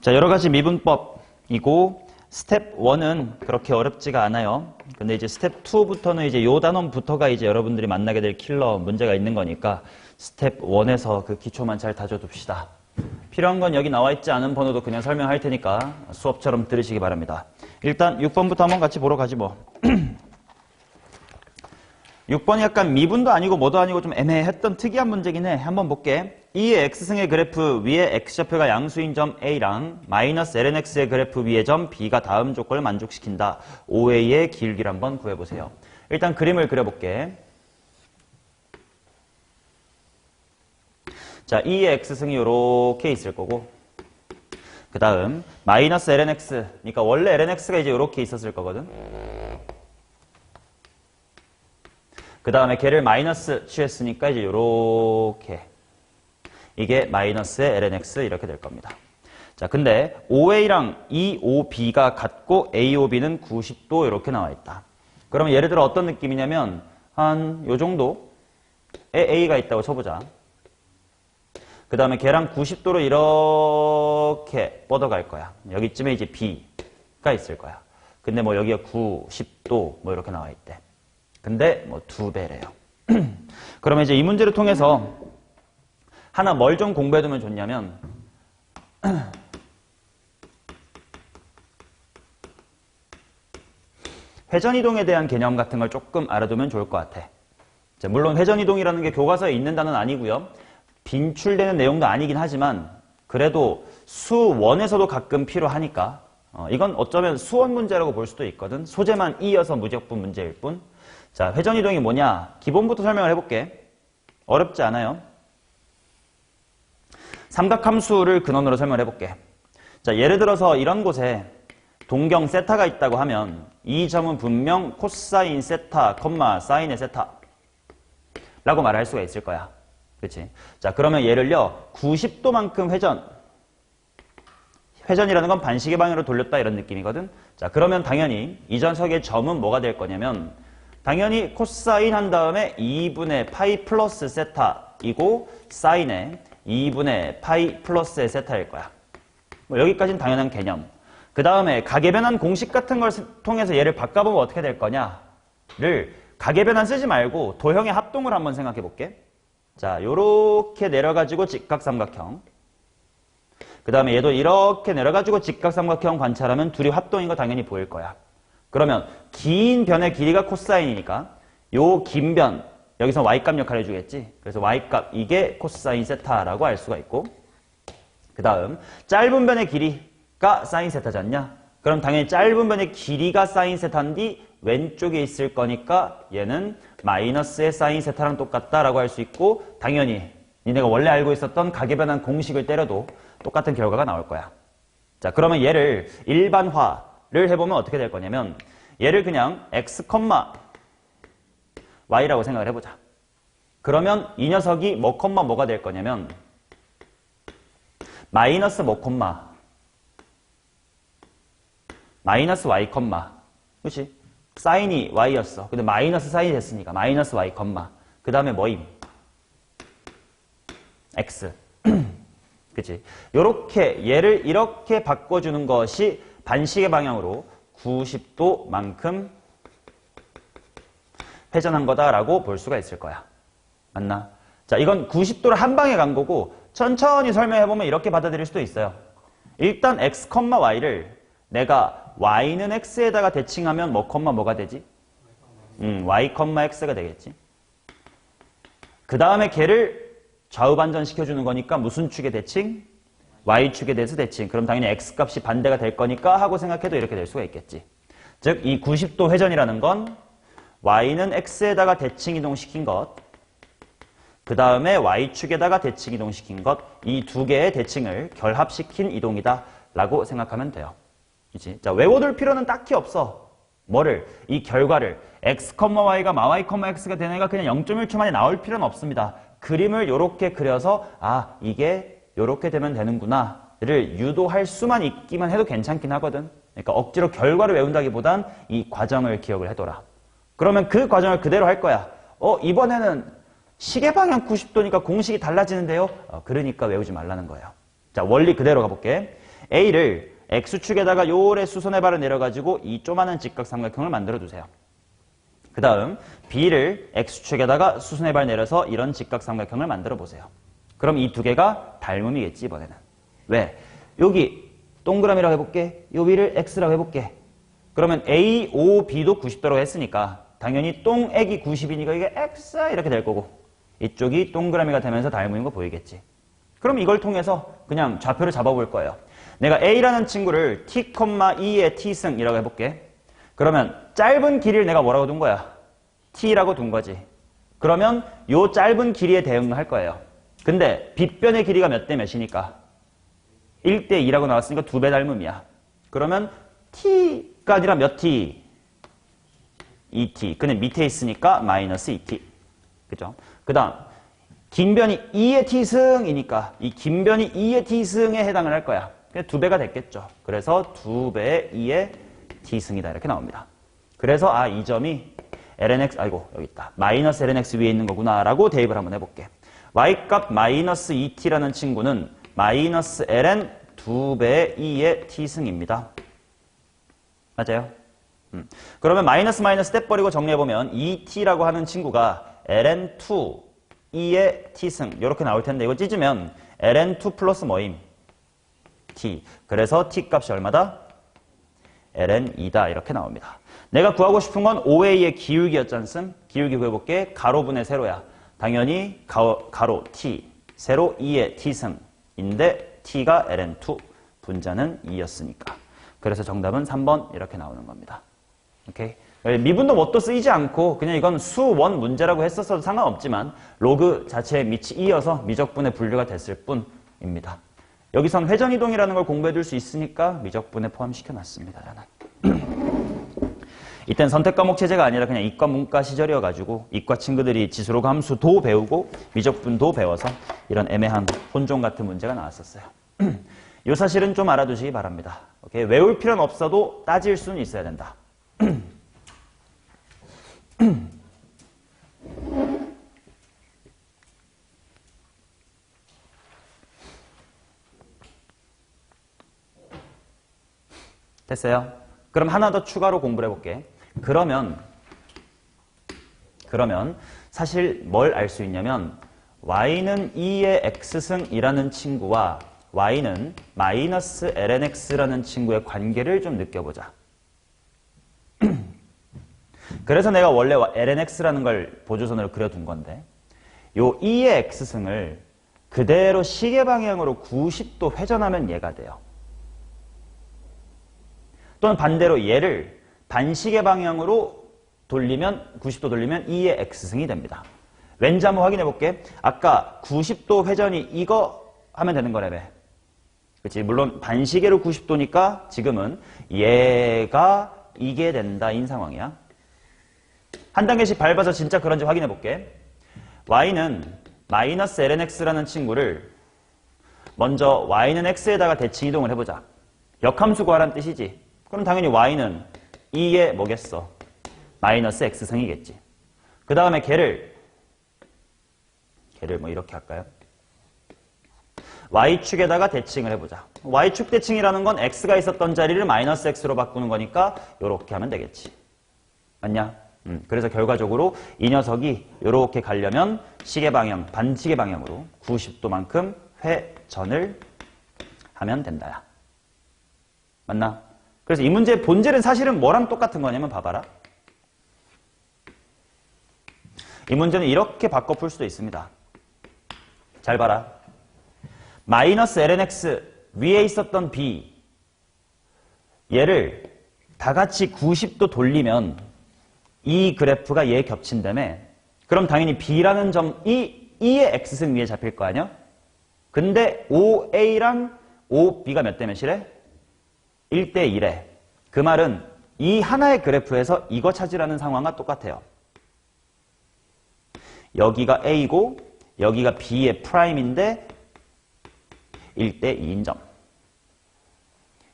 자, 여러 가지 미분법이고 스텝 1은 그렇게 어렵지가 않아요. 근데 이제 스텝 2부터는 이제 요 단원부터가 이제 여러분들이 만나게 될 킬러 문제가 있는 거니까 스텝 1에서 그 기초만 잘 다져둡시다. 필요한 건 여기 나와 있지 않은 번호도 그냥 설명할 테니까 수업처럼 들으시기 바랍니다. 일단 6번부터 한번 같이 보러 가지 뭐. 6번이 약간 미분도 아니고 뭐도 아니고 좀 애매했던 특이한 문제긴 해. 한번 볼게. 이 x승의 그래프 위에 x좌표가 양수인 점 A랑 마이너스 lnx의 그래프 위의 점 B가 다음 조건을 만족시킨다. OA의 기울기를 한번 구해보세요. 일단 그림을 그려볼게. 자, 이 x승이 이렇게 있을 거고 그 다음 마이너스 lnx, 그러니까 원래 lnx가 이제 이렇게 있었을 거거든. 그 다음에 걔를 마이너스 취했으니까 이제 요렇게 이게 마이너스의 lnx 이렇게 될 겁니다. 자, 근데 OA랑 EOB가 같고 AOB는 90도 이렇게 나와 있다. 그러면 예를 들어 어떤 느낌이냐면 한 요 정도에 A가 있다고 쳐보자. 그 다음에 걔랑 90도로 이렇게 뻗어갈 거야. 여기쯤에 이제 B가 있을 거야. 근데 뭐 여기가 90도 뭐 이렇게 나와 있대. 근데 뭐 2배래요. 그러면 이제 이 문제를 통해서 하나 뭘 좀 공부해두면 좋냐면 회전이동에 대한 개념 같은 걸 조금 알아두면 좋을 것 같아. 자, 물론 회전이동이라는 게 교과서에 있는 단어는 아니고요. 빈출되는 내용도 아니긴 하지만 그래도 수원에서도 가끔 필요하니까 이건 어쩌면 수원 문제라고 볼 수도 있거든. 소재만 이어서 무적분 문제일 뿐. 자, 회전이동이 뭐냐? 기본부터 설명을 해볼게. 어렵지 않아요. 삼각함수를 근원으로 설명을 해볼게. 자, 예를 들어서 이런 곳에 동경 세타가 있다고 하면 이 점은 분명 코사인 세타, 사인의 세타 라고 말할 수가 있을 거야. 그렇지? 자, 그러면 얘를요 90도만큼 회전이라는 건 반시계 방향으로 돌렸다 이런 느낌이거든. 자, 그러면 당연히 이 전석의 점은 뭐가 될 거냐면 당연히 코사인 한 다음에 2분의 파이 플러스 세타이고 사인의 2분의 파이 플러스의 세타일 거야. 뭐 여기까지는 당연한 개념. 그 다음에 가계변환 공식 같은 걸 통해서 얘를 바꿔보면 어떻게 될 거냐를 가계변환 쓰지 말고 도형의 합동을 한번 생각해 볼게. 자, 요렇게 내려가지고 직각삼각형. 그 다음에 얘도 이렇게 내려가지고 직각삼각형 관찰하면 둘이 합동인 거 당연히 보일 거야. 그러면 긴 변의 길이가 코사인이니까 요 긴 변, 여기서 y값 역할을 해주겠지. 그래서 y값 이게 코사인 세타라고 알 수가 있고 그 다음 짧은 변의 길이가 사인 세타지 않냐? 그럼 당연히 짧은 변의 길이가 사인 세타인데 왼쪽에 있을 거니까 얘는 마이너스의 사인 세타랑 똑같다라고 할 수 있고 당연히 니네가 원래 알고 있었던 가계변환 공식을 때려도 똑같은 결과가 나올 거야. 자, 그러면 얘를 일반화를 해보면 어떻게 될 거냐면 얘를 그냥 x, y라고 생각을 해보자. 그러면 이 녀석이 뭐가 될 거냐면 마이너스 마이너스 y, 그렇지? 사인이 y였어. 근데 마이너스 사인이 됐으니까 마이너스 y, 그 다음에 뭐임? x. 그치? 요렇게 얘를 이렇게 바꿔주는 것이 반시계 방향으로 90도만큼 회전한 거다라고 볼 수가 있을 거야. 맞나? 자, 이건 90도를 한 방에 간 거고 천천히 설명해보면 이렇게 받아들일 수도 있어요. 일단 x, y를 내가 y는 x에다가 대칭하면 뭐가 되지? y, x가 되겠지. 그 다음에 걔를 좌우 반전시켜주는 거니까 무슨 축의 대칭? y축에 대해서 대칭. 그럼 당연히 x값이 반대가 될 거니까 하고 생각해도 이렇게 될 수가 있겠지. 즉, 이 90도 회전이라는 건 y는 x에다가 대칭 이동시킨 것, 그 다음에 y축에다가 대칭 이동시킨 것, 이 두 개의 대칭을 결합시킨 이동이다 라고 생각하면 돼요. 그치? 자, 외워둘 필요는 딱히 없어. 뭐를? 이 결과를 x, y가 y, x가 되는 애가 그냥 0.1초 만에 나올 필요는 없습니다. 그림을 요렇게 그려서 아, 이게 요렇게 되면 되는구나를 유도할 수만 있기만 해도 괜찮긴 하거든. 그러니까 억지로 결과를 외운다기보단 이 과정을 기억을 해둬라. 그러면 그 과정을 그대로 할 거야. 이번에는 시계 방향 90도니까 공식이 달라지는데요. 그러니까 외우지 말라는 거예요. 자, 원리 그대로 가볼게. A를 X축에다가 요래 수선의 발을 내려가지고 이 조그마한 직각삼각형을 만들어 두세요. 그 다음 B를 X축에다가 수선의 발 내려서 이런 직각삼각형을 만들어 보세요. 그럼 이 두 개가 닮음이겠지 이번에는. 왜? 여기 동그라미라고 해볼게. 요 위를 X라고 해볼게. 그러면 A, O, B도 90도라고 했으니까 당연히 똥액이 90이니까 이게 X 이렇게 될 거고 이쪽이 동그라미가 되면서 닮은 거 보이겠지. 그럼 이걸 통해서 그냥 좌표를 잡아볼 거예요. 내가 A라는 친구를 T, 2의 T승이라고 해볼게. 그러면 짧은 길이를 내가 뭐라고 둔 거야? T라고 둔 거지. 그러면 요 짧은 길이에 대응할 거예요. 근데 빗변의 길이가 몇 대 몇이니까? 1대 2라고 나왔으니까 2배 닮음이야. 그러면 T가 아니라 몇 T? 2T. 근데 밑에 있으니까 마이너스 2T. 그죠? 그 다음 긴 변이 2의 T승이니까 이 긴 변이 2의 T승에 해당을 할 거야. 2배가 됐겠죠. 그래서 2배의 2의 T승이다. 이렇게 나옵니다. 그래서 이 점이 lnx, 아이고 여기 있다. 마이너스 lnx 위에 있는 거구나 라고 대입을 한번 해볼게. y값 마이너스 2t라는 친구는 마이너스 ln 2배의 2의 t승입니다. 맞아요? 그러면 마이너스 마이너스 떼버리고 정리해보면 2t라고 하는 친구가 ln 2, 2의 t승 이렇게 나올 텐데 이거 찢으면 ln 2 플러스 뭐임? t. 그래서 t 값이 얼마다? ln 2다 이렇게 나옵니다. 내가 구하고 싶은 건 5a의 기울기였지 않습? 기울기 구해볼게. 가로분의 세로야. 당연히 가로 t, 세로 2의 t승인데 t가 ln2, 분자는 2였으니까. 그래서 정답은 3번 이렇게 나오는 겁니다. 오케이? 미분도 뭣도 쓰이지 않고 그냥 이건 수원 문제라고 했었어도 상관없지만 로그 자체의 밑이 2여서 미적분의 분류가 됐을 뿐입니다. 여기선 회전이동이라는 걸 공부해 둘 수 있으니까 미적분에 포함시켜놨습니다. 저는. 이땐 선택과목 체제가 아니라 그냥 이과 문과 시절이어가지고 이과 친구들이 지수로 함수도 배우고 미적분도 배워서 이런 애매한 혼종 같은 문제가 나왔었어요. 이 사실은 좀 알아두시기 바랍니다. 오케이? 외울 필요는 없어도 따질 수는 있어야 된다. 됐어요? 그럼 하나 더 추가로 공부를 해볼게. 그러면 사실 뭘 알 수 있냐면 y는 2의 x승이라는 친구와 y는 마이너스 lnx라는 친구의 관계를 좀 느껴보자. 그래서 내가 원래 lnx라는 걸 보조선으로 그려둔 건데 요 2의 x승을 그대로 시계 방향으로 90도 회전하면 얘가 돼요. 또는 반대로 얘를 반시계 방향으로 돌리면 90도 돌리면 2의 x승이 됩니다. 왠지 한번 확인해 볼게. 아까 90도 회전이 이거 하면 되는 거라며. 그치? 물론 반시계로 90도니까 지금은 얘가 이게 된다인 상황이야. 한 단계씩 밟아서 진짜 그런지 확인해 볼게. y는 마이너스 lnx라는 친구를 먼저 y는 x에다가 대칭 이동을 해보자. 역함수 구하라는 뜻이지. 그럼 당연히 y는 2의 뭐겠어? 마이너스 x승이겠지. 그 다음에 걔를 뭐 이렇게 할까요? y축에다가 대칭을 해보자. y축 대칭이라는 건 x가 있었던 자리를 마이너스 x로 바꾸는 거니까 이렇게 하면 되겠지. 맞냐? 그래서 결과적으로 이 녀석이 이렇게 가려면 시계 방향, 반시계 방향으로 90도만큼 회전을 하면 된다야. 맞나? 그래서 이 문제의 본질은 사실은 뭐랑 똑같은 거냐면 봐봐라. 이 문제는 이렇게 바꿔 풀 수도 있습니다. 잘 봐라. 마이너스 lnx 위에 있었던 b 얘를 다 같이 90도 돌리면 이 그래프가 얘에 겹친다며. 그럼 당연히 b라는 점이 2의 x승 위에 잡힐 거 아니야? 근데 5a랑 5b가 몇 대 몇이래? 1대 1에. 그 말은 이 하나의 그래프에서 이거 찾으라는 상황과 똑같아요. 여기가 a고 여기가 b의 프라임인데 1대 2인 점.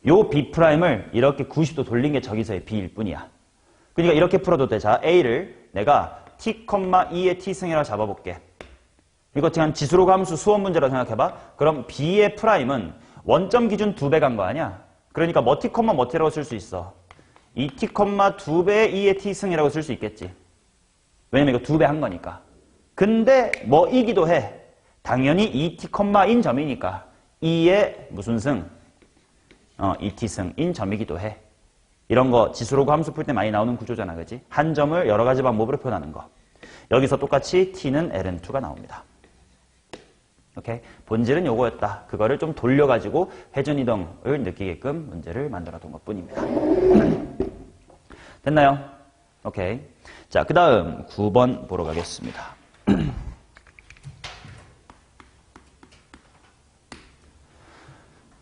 요 b 프라임을 이렇게 90도 돌린 게 저기서의 b일 뿐이야. 그러니까 이렇게 풀어도 돼. 자, a를 내가 t, 2의 t승이라고 잡아볼게. 이거 그냥 지수로 함수 수원 문제라고 생각해봐. 그럼 b의 프라임은 원점 기준 2배 간 거 아니야? 그러니까 머티, 머티라고 쓸 수 있어. 2t, 2배의 2의 t승이라고 쓸 수 있겠지. 왜냐면 이거 2배 한 거니까. 근데 뭐이기도 해. 당연히 2t, 인 점이니까 2의 무슨 승? 2t승 인 점이기도 해. 이런 거 지수로그 함수 풀 때 많이 나오는 구조잖아. 그지? 한 점을 여러 가지 방법으로 표현하는 거. 여기서 똑같이 t는 ln2가 나옵니다. 오케이? 본질은 요거였다. 그거를 좀 돌려가지고 회전 이동을 느끼게끔 문제를 만들어둔 것 뿐입니다. 됐나요? 오케이. 자, 그 다음 9번 보러 가겠습니다.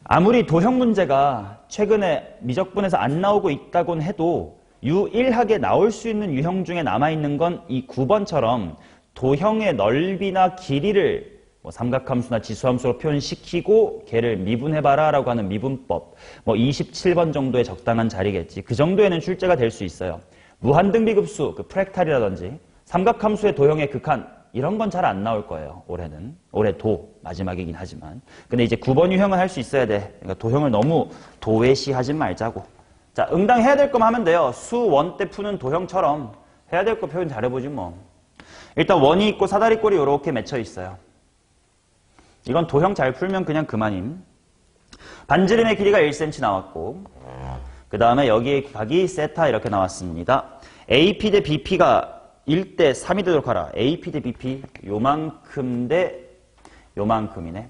아무리 도형 문제가 최근에 미적분에서 안 나오고 있다곤 해도 유일하게 나올 수 있는 유형 중에 남아있는 건 이 9번처럼 도형의 넓이나 길이를 뭐 삼각함수나 지수함수로 표현시키고 걔를 미분해봐라 라고 하는 미분법, 뭐 27번 정도의 적당한 자리겠지. 그 정도에는 출제가 될 수 있어요. 무한등비급수, 그 프랙탈이라든지 삼각함수의 도형의 극한, 이런 건 잘 안 나올 거예요. 올해는. 올해 도 마지막이긴 하지만. 근데 이제 9번 유형은 할 수 있어야 돼. 그러니까 도형을 너무 도외시하진 말자고. 자, 응당 해야 될 거만 하면 돼요. 수1 때 푸는 도형처럼 해야 될 거 표현 잘해보지 뭐. 일단 원이 있고 사다리꼴이 이렇게 맺혀 있어요. 이건 도형 잘 풀면 그냥 그만임. 반지름의 길이가 1cm 나왔고, 그 다음에 여기에 각이 세타 이렇게 나왔습니다. AP 대 BP가 1대 3이 되도록 하라. AP 대 BP 요만큼 대 요만큼이네.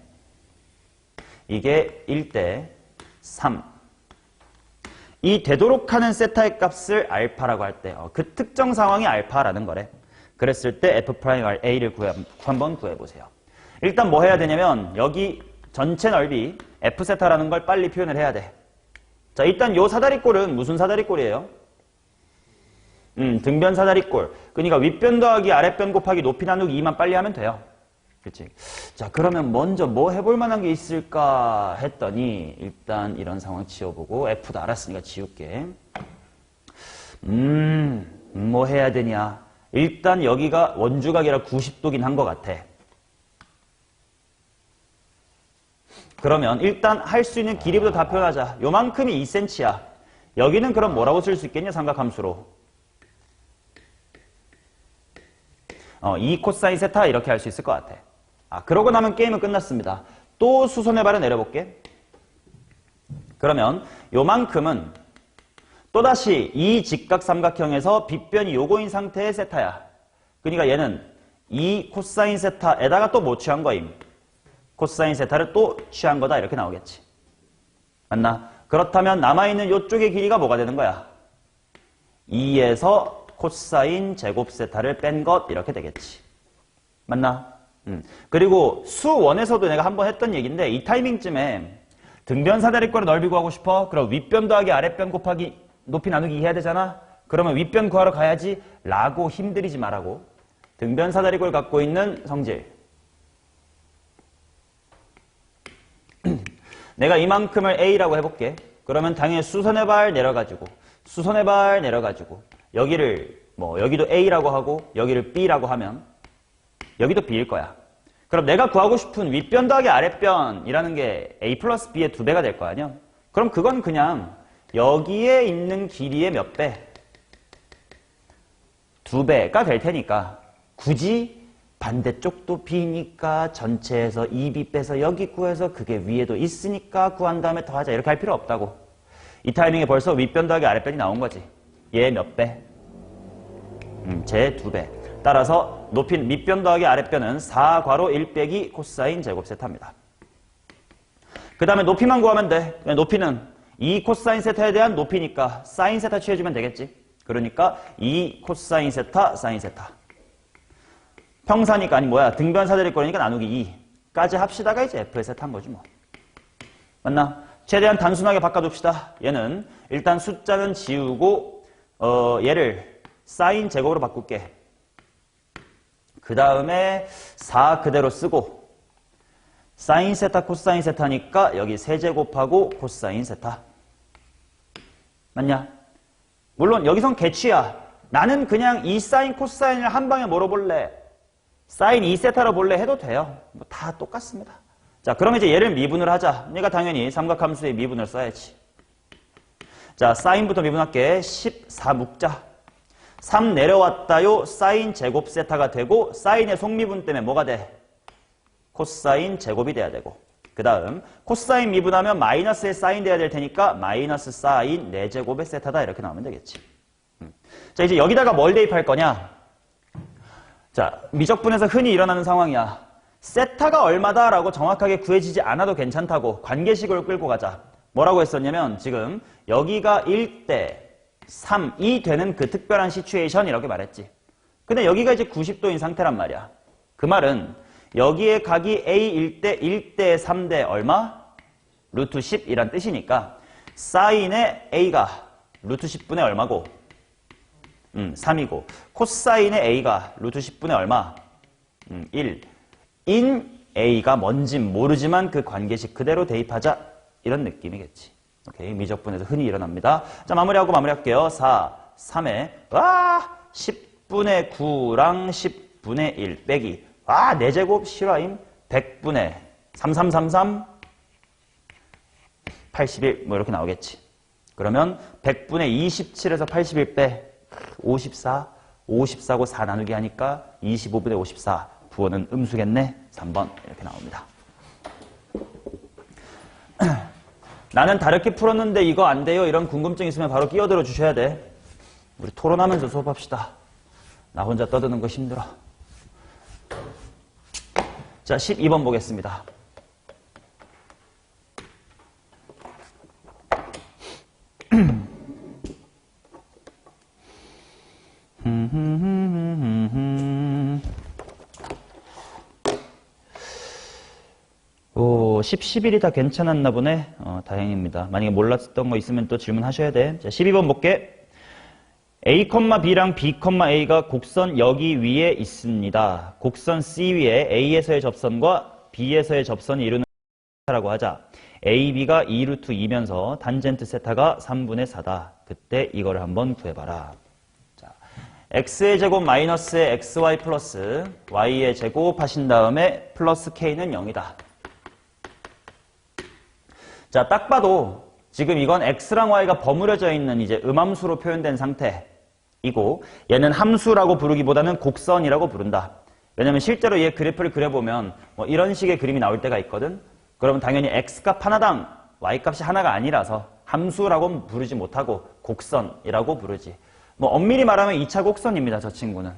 이게 1대 3. 이 되도록 하는 세타의 값을 알파라고 할 때, 그 특정 상황이 알파라는 거래. 그랬을 때 F'A를 한번 구해보세요. 일단 뭐 해야 되냐면 여기 전체 넓이 F세타라는 걸 빨리 표현을 해야 돼. 자, 일단 요 사다리꼴은 무슨 사다리꼴이에요? 등변 사다리꼴. 그러니까 윗변 더하기 아랫변 곱하기 높이 나누기 2만 빨리 하면 돼요. 그치? 자, 그러면 먼저 뭐 해볼 만한 게 있을까 했더니 일단 이런 상황 지워보고 F도 알았으니까 지울게. 뭐 해야 되냐? 일단 여기가 원주각이라 90도긴 한 것 같아. 그러면 일단 할 수 있는 길이부터 다 표현하자. 요만큼이 2cm야. 여기는 그럼 뭐라고 쓸 수 있겠냐? 삼각함수로. 2 코사인 세타 이렇게 할 수 있을 것 같아. 그러고 나면 게임은 끝났습니다. 또 수선의 발을 내려볼게. 그러면 요만큼은 또다시 이 직각삼각형에서 빗변이 요거인 상태의 세타야. 그러니까 얘는 2 코사인 세타에다가 또 뭐 취한 거임? 코사인 세타를 또 취한 거다 이렇게 나오겠지. 맞나? 그렇다면 남아있는 요쪽의 길이가 뭐가 되는 거야? 2에서 코사인 제곱 세타를 뺀 것 이렇게 되겠지. 맞나? 그리고 수1에서도 내가 한번 했던 얘기인데 이 타이밍쯤에 등변 사다리꼴의 넓이 구하고 싶어? 그럼 윗변 더하기 아랫변 곱하기 높이 나누기 해야 되잖아? 그러면 윗변 구하러 가야지 라고 힘들이지 말라고. 등변 사다리꼴 갖고 있는 성질. 내가 이만큼을 A라고 해볼게. 그러면 당연히 수선의 발 내려가지고 여기를 뭐 여기도 A라고 하고 여기를 B라고 하면 여기도 B일 거야. 그럼 내가 구하고 싶은 윗변 더하기 아랫변이라는 게 A 플러스 B의 2배가 될 거 아니야? 그럼 그건 그냥 여기에 있는 길이의 몇 배? 2배가 될 테니까 굳이 반대쪽도 B니까 전체에서 2B 빼서 여기 구해서 그게 위에도 있으니까 구한 다음에 더하자 이렇게 할 필요 없다고. 이 타이밍에 벌써 윗변 더하기 아랫변이 나온 거지. 얘 몇 배? 제 2배. 따라서 높이는 밑변 더하기 아랫변은 4괄호 1 빼기 코사인 제곱 세타입니다. 그 다음에 높이만 구하면 돼. 높이는 2 코사인 세타에 대한 높이니까 사인 세타 취해주면 되겠지. 그러니까 2 코사인 세타 사인 세타. 평사니까 아니 뭐야 등변 사다리꼴이니까 나누기 2까지 합시다가 이제 F의 세타인 거지 뭐. 맞나? 최대한 단순하게 바꿔둡시다. 얘는 일단 숫자는 지우고 얘를 사인 제곱으로 바꿀게. 그 다음에 4 그대로 쓰고 사인 세타 코사인 세타니까 여기 세제곱하고 코사인 세타. 맞냐? 물론 여기선 개취야. 나는 그냥 이 사인 코사인을 한 방에 뭐로 볼래? 사인 2세타로 볼래 해도 돼요. 뭐 다 똑같습니다. 자, 그럼 이제 얘를 미분을 하자. 그러니까 당연히 삼각함수의 미분을 써야지. 자, 사인부터 미분할게. 14 묶자. 3 내려왔다요. 사인 제곱 세타가 되고 사인의 속미분 때문에 뭐가 돼? 코사인 제곱이 돼야 되고. 그 다음 코사인 미분하면 마이너스의 사인 돼야 될 테니까 마이너스 사인 4제곱의 세타다 이렇게 나오면 되겠지. 자, 이제 여기다가 뭘 대입할 거냐? 자, 미적분에서 흔히 일어나는 상황이야. 세타가 얼마다 라고 정확하게 구해지지 않아도 괜찮다고 관계식으로 끌고 가자. 뭐라고 했었냐면 지금 여기가 1대 3이 되는 그 특별한 시츄에이션 이렇게 말했지. 근데 여기가 이제 90도인 상태란 말이야. 그 말은 여기에 각이 A 1대 1대 3대 얼마? 루트 10이란 뜻이니까 사인의 A가 루트 10분의 얼마고? 3이고 코사인의 A가 루트 10분의 얼마? 1. 인 A가 뭔진 모르지만 그 관계식 그대로 대입하자 이런 느낌이겠지. 오케이, 미적분에서 흔히 일어납니다. 자, 마무리할게요. 4, 3에 10분의 9랑 10분의 1 빼기 4제곱 실화임 100분의 3333 81 뭐 이렇게 나오겠지. 그러면 100분의 27에서 81 빼 54 54고 4 나누기 하니까 25분의 54 부호는 음수겠네. 3번 이렇게 나옵니다. 나는 다르게 풀었는데 이거 안 돼요. 이런 궁금증 있으면 바로 끼어들어 주셔야 돼. 우리 토론하면서 수업합시다. 나 혼자 떠드는 거 힘들어. 자, 12번 보겠습니다. 오, 10, 11이 다 괜찮았나 보네. 다행입니다. 만약에 몰랐던 거 있으면 또 질문하셔야 돼. 자, 12번 볼게. A, B랑 B, A가 곡선 여기 위에 있습니다. 곡선 C 위에 A에서의 접선과 B에서의 접선이 이루는 세타라고 하자. A, B가 2루트 2면서 단젠트 세타가 3분의 4다. 그때 이걸 한번 구해봐라. 자, X의 제곱 마이너스의 XY 플러스 Y의 제곱 하신 다음에 플러스 K는 0이다. 자, 딱 봐도 지금 이건 X랑 Y가 버무려져 있는 이제 음함수로 표현된 상태이고 얘는 함수라고 부르기보다는 곡선이라고 부른다. 왜냐면 실제로 얘 그래프를 그려보면 뭐 이런 식의 그림이 나올 때가 있거든. 그러면 당연히 X값 하나당 Y값이 하나가 아니라서 함수라고 부르지 못하고 곡선이라고 부르지. 뭐 엄밀히 말하면 2차 곡선입니다. 저 친구는.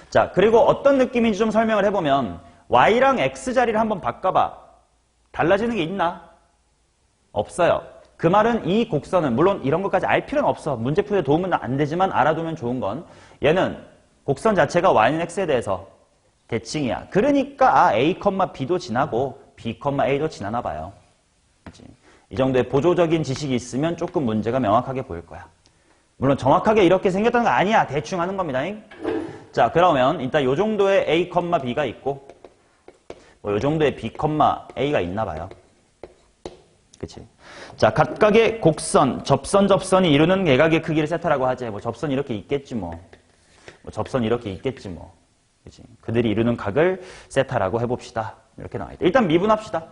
자, 그리고 어떤 느낌인지 좀 설명을 해보면 Y랑 X 자리를 한번 바꿔봐. 달라지는 게 있나? 없어요. 그 말은 이 곡선은 물론 이런 것까지 알 필요는 없어. 문제 풀이에 도움은 안 되지만 알아두면 좋은 건 얘는 곡선 자체가 Y는 X에 대해서 대칭이야. 그러니까 A, B도 지나고 B, A도 지나나 봐요. 그치? 이 정도의 보조적인 지식이 있으면 조금 문제가 명확하게 보일 거야. 물론 정확하게 이렇게 생겼다는 거 아니야. 대충 하는 겁니다. 자, 그러면 일단 요 정도의 A, B가 있고 뭐 요 정도의 B, A가 있나 봐요. 그치? 자, 각각의 곡선, 접선이 이루는 외곽의 크기를 세타라고 하지. 뭐 접선 이렇게 있겠지 뭐. 접선 이렇게 있겠지 뭐. 그치? 그들이 이루는 각을 세타라고 해봅시다. 이렇게 나와 있다. 일단 미분합시다.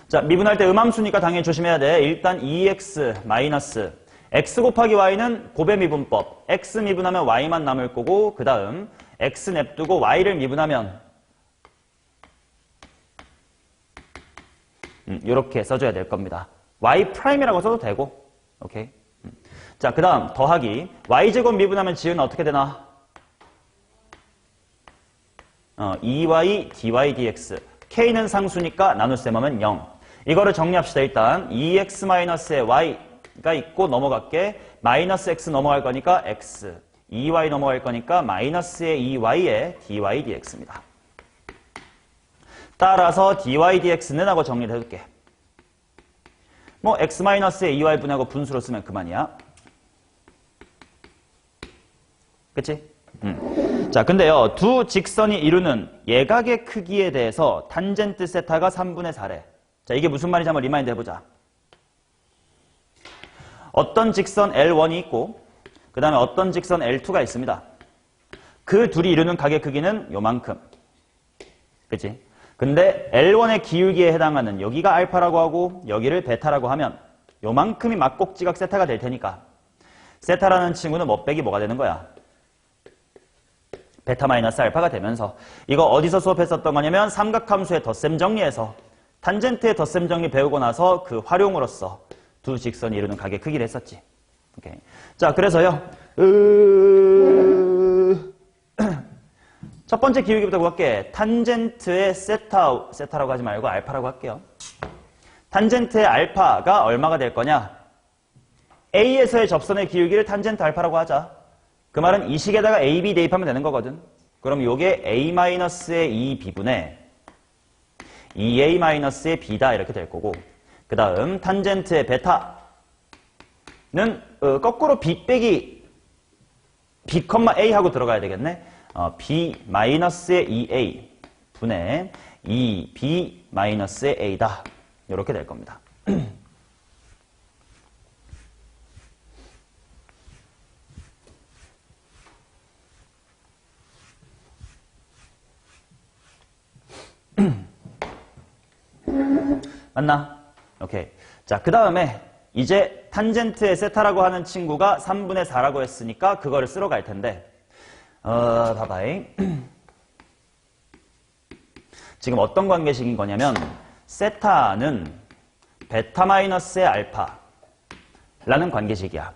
자, 미분할 때 음함수니까 당연히 조심해야 돼. 일단 2x 마이너스 x 곱하기 y는 곱의 미분법. x 미분하면 y만 남을 거고 그 다음 x 냅두고 y를 미분하면 이렇게 써줘야 될 겁니다. y'이라고 써도 되고, 오케이. 자, 그 다음 더하기 y제곱 미분하면 지우는 어떻게 되나? 2y dy dx. k는 상수니까 나눗셈 하면 0. 이거를 정리합시다. 일단 2x-의 y가 있고 넘어갈게. 마이너스 x 넘어갈 거니까 x. 2y 넘어갈 거니까 마이너스의 2y의 dy dx입니다. 따라서 dy dx는 하고 정리를 해둘게. 뭐 x-의 2y 분하고 분수로 쓰면 그만이야. 그치? 자, 근데요, 두 직선이 이루는 예각의 크기에 대해서 탄젠트 세타가 3분의 4래. 자, 이게 무슨 말인지 한번 리마인드 해보자. 어떤 직선 L1이 있고 그 다음에 어떤 직선 L2가 있습니다. 그 둘이 이루는 각의 크기는 요만큼. 그치? 근데 L1의 기울기에 해당하는 여기가 알파라고 하고 여기를 베타라고 하면 요만큼이 막곡지각 세타가 될 테니까 세타라는 친구는 뭐 빼기 뭐가 되는 거야? 베타 마이너스 알파가 되면서 이거 어디서 수업했었던 거냐면 삼각함수의 덧셈 정리에서 탄젠트의 덧셈 정리 배우고 나서 그 활용으로서 두 직선이 이루는 각의 크기를 했었지. 오케이. 자, 그래서요. 첫 번째 기울기부터 볼게. 탄젠트의 세타라고 하지 말고 알파라고 할게요. 탄젠트의 알파가 얼마가 될 거냐? A에서의 접선의 기울기를 탄젠트 알파라고 하자. 그 말은 이 식에다가 AB 대입하면 되는 거거든. 그럼 요게 A-의 2B분의 2A-의 B다 이렇게 될 거고 그 다음 탄젠트의 베타는 거꾸로 B 빼기 B, A 하고 들어가야 되겠네. B-의 2A 분의 2B-의 A다. 이렇게 될 겁니다. 맞나? 오케이. 자, 그 다음에 이제 탄젠트의 세타라고 하는 친구가 3분의 4라고 했으니까 그거를 쓰러 갈 텐데 봐봐잉. 지금 어떤 관계식인 거냐면 세타는 베타 마이너스의 알파라는 관계식이야.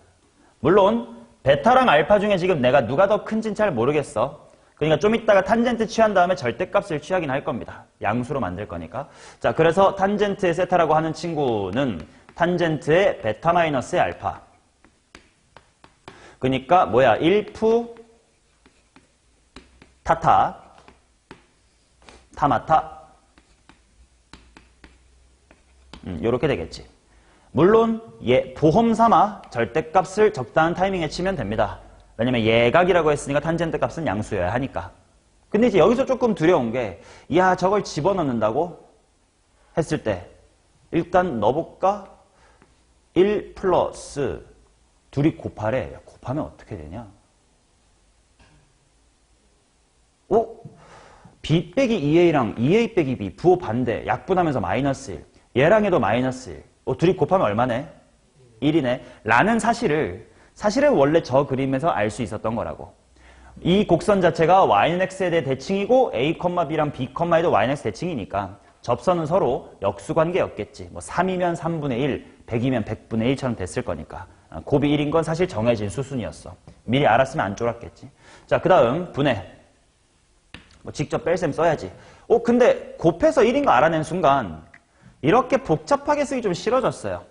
물론 베타랑 알파 중에 지금 내가 누가 더 큰지는 잘 모르겠어. 그러니까 좀 이따가 탄젠트 취한 다음에 절대값을 취하긴 할 겁니다. 양수로 만들 거니까. 자, 그래서 탄젠트의 세타라고 하는 친구는 탄젠트의 베타 마이너스의 알파. 그러니까 뭐야? 1푸 타타 타마타 요렇게 되겠지. 물론 보험 삼아 절대값을 적당한 타이밍에 치면 됩니다. 왜냐면 예각이라고 했으니까 탄젠트 값은 양수여야 하니까. 근데 이제 여기서 조금 두려운 게, 야, 저걸 집어넣는다고 했을 때, 일단 넣어볼까? 1 플러스 둘이 곱하래. 곱하면 어떻게 되냐? B 빼기 2A랑 2A 빼기 B, 부호 반대, 약분하면서 마이너스 1. 얘랑 해도 마이너스 1. 둘이 곱하면 얼마네? 1이네. 라는 사실을 원래 저 그림에서 알 수 있었던 거라고. 이 곡선 자체가 y는 x에 대해 대칭이고 a, b랑 b, e도 y는 x 대칭이니까 접선은 서로 역수관계였겠지. 뭐 3이면 3분의 1, 100이면 100분의 1처럼 됐을 거니까. 곱이 1인 건 사실 정해진 수순이었어. 미리 알았으면 안 쫄았겠지. 자, 그 다음 분해. 뭐 직접 뺄셈 써야지. 근데 곱해서 1인 거 알아낸 순간 이렇게 복잡하게 쓰기 좀 싫어졌어요.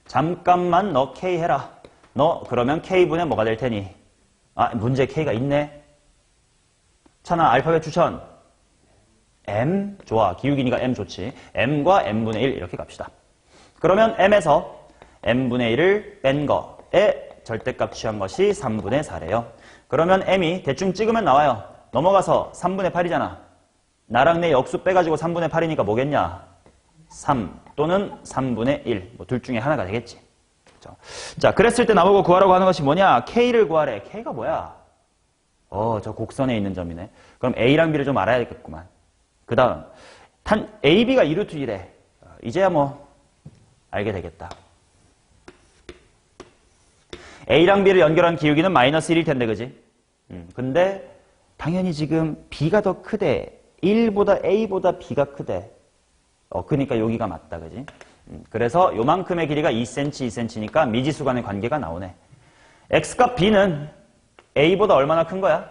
잠깐만 너 K 해라. 너 그러면 K분의 뭐가 될 테니? 문제 K가 있네. 찬아, 알파벳 추천. M, 좋아. 기울기니까 M 좋지. M과 M분의 1 이렇게 갑시다. 그러면 M에서 M분의 1을 뺀 거에 절대값 취한 것이 3분의 4래요. 그러면 M이 대충 찍으면 나와요. 넘어가서 3분의 8이잖아. 나랑 내 역수 빼가지고 3분의 8이니까 뭐겠냐? 3 또는 3분의 1. 뭐 둘 중에 하나가 되겠지. 자, 그랬을 때 나보고 구하라고 하는 것이 뭐냐? K를 구하래. K가 뭐야? 저 곡선에 있는 점이네. 그럼 A랑 B를 좀 알아야겠구만. 그 다음, AB가 2루트 1에. 이제야 뭐, 알게 되겠다. A랑 B를 연결한 기울기는 마이너스 1일 텐데, 그지? 근데, 당연히 지금 B가 더 크대. 1보다 A보다 B가 크대. 그러니까 여기가 맞다, 그지? 그래서 요만큼의 길이가 2cm, 2cm니까 미지수 간의 관계가 나오네. X값 B는 A보다 얼마나 큰 거야?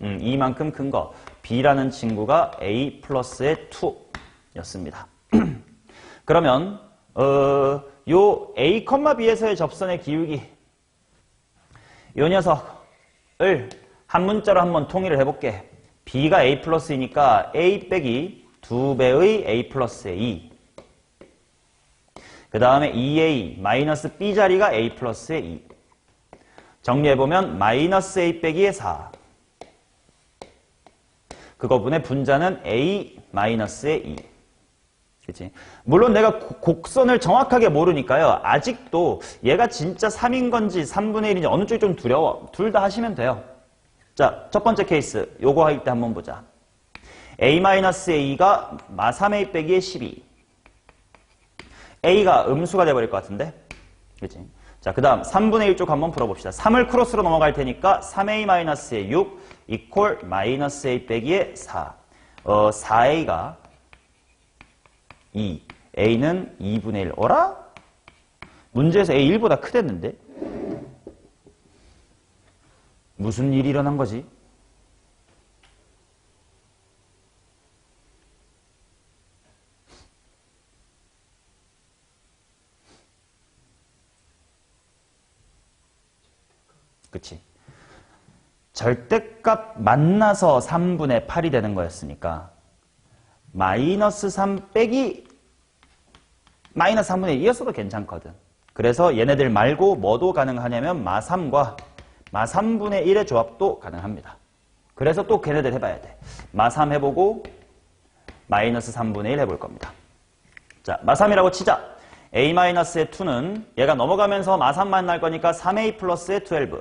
이만큼 큰 거. B라는 친구가 A 플러스의 2였습니다. 그러면 요 A, B에서의 접선의 기울기 요 녀석을 한 문자로 한번 통일을 해볼게. B가 A 플러스이니까 A 빼기 2배의 A 플러스의 2. 그 다음에 2A 마이너스 B 자리가 A 플러스의 2. 정리해보면 마이너스 A 빼기의 4. 그거분의 분자는 A 마이너스의 2. 그치? 물론 내가 곡선을 정확하게 모르니까요. 아직도 얘가 진짜 3인 건지 3분의 1인지 어느 쪽이 좀 두려워. 둘 다 하시면 돼요. 자, 첫 번째 케이스. 요거 할 때 한번 보자. a-a가 마 3a 빼기에 12. a가 음수가 돼버릴 것 같은데? 그치? 자, 그 다음 3분의 1 쪽 한번 풀어봅시다. 3을 크로스로 넘어갈 테니까 3a-의 6 이퀄 마이너스 a 빼기에 4. 4a가 2. a는 2분의 1. 어라? 문제에서 a 1보다 크댔는데? 무슨 일이 일어난 거지? 그치? 절대값 만나서 3분의 8이 되는 거였으니까 마이너스 3 빼기 마이너스 3분의 2였어도 괜찮거든. 그래서 얘네들 말고 뭐도 가능하냐면 마 3과 마 3분의 1의 조합도 가능합니다. 그래서 또 걔네들 해봐야 돼. 마 3 해보고 마이너스 3분의 1 해볼 겁니다. 자, 마 3이라고 치자. a-의 2는 얘가 넘어가면서 마 3 만날 거니까 3a 플러스의 12.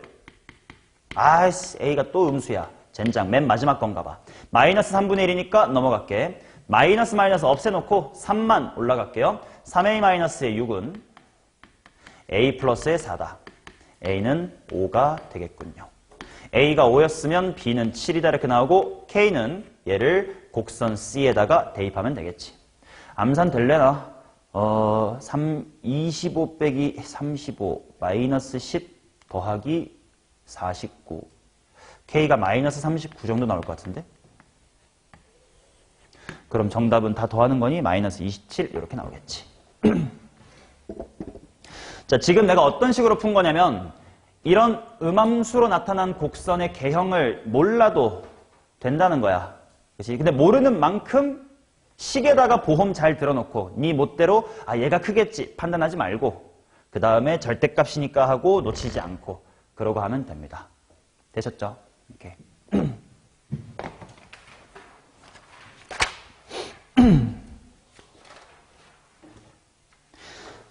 아이씨, a가 또 음수야. 젠장, 맨 마지막 건가 봐. 마이너스 3분의 1이니까 넘어갈게. 마이너스 없애놓고 3만 올라갈게요. 3a-의 6은 a 플러스의 4다. a는 5가 되겠군요. a가 5였으면 b는 7이다 이렇게 나오고 k는 얘를 곡선 c에다가 대입하면 되겠지. 암산 될래나? 25 빼기 35 마이너스 10 더하기 49. K가 마이너스 39 정도 나올 것 같은데? 그럼 정답은 다 더하는 거니 마이너스 27 이렇게 나오겠지. 자, 지금 내가 어떤 식으로 푼 거냐면 이런 음함수로 나타난 곡선의 개형을 몰라도 된다는 거야. 그치? 근데 모르는 만큼 식에다가 보험 잘 들어놓고 네 멋대로 얘가 크겠지 판단하지 말고 그 다음에 절대값이니까 하고 놓치지 않고 그러고 하면 됩니다. 되셨죠? 이렇게.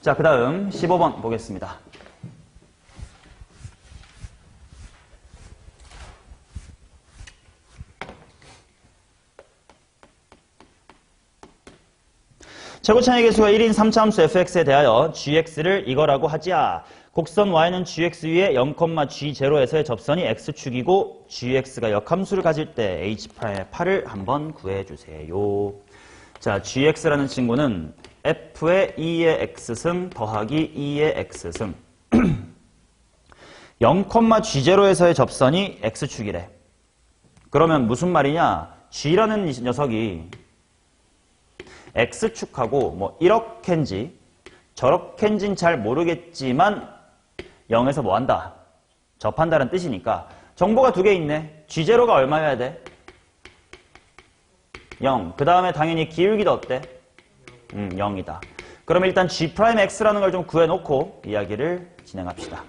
자, 그 다음 15번 보겠습니다. 최고차의 개수가 1인 3차함수 fx에 대하여 gx를 이거라고 하지야. 곡선 y는 gx 위에 0,g0에서의 접선이 x축이고 gx가 역함수를 가질 때 h'의 8을 한번 구해주세요. 자, gx라는 친구는 f의 2의 x승 더하기 2의 x승 0,g0에서의 접선이 x축이래. 그러면 무슨 말이냐? g라는 녀석이 x축하고 뭐 이렇게인지 저렇게인지는 잘 모르겠지만 0에서 뭐 한다? 접한다는 뜻이니까 정보가 두 개 있네. G0가 얼마여야 돼? 0. 그 다음에 당연히 기울기도 어때? 0이다. 그럼 일단 G'X라는 걸 좀 구해놓고 이야기를 진행합시다.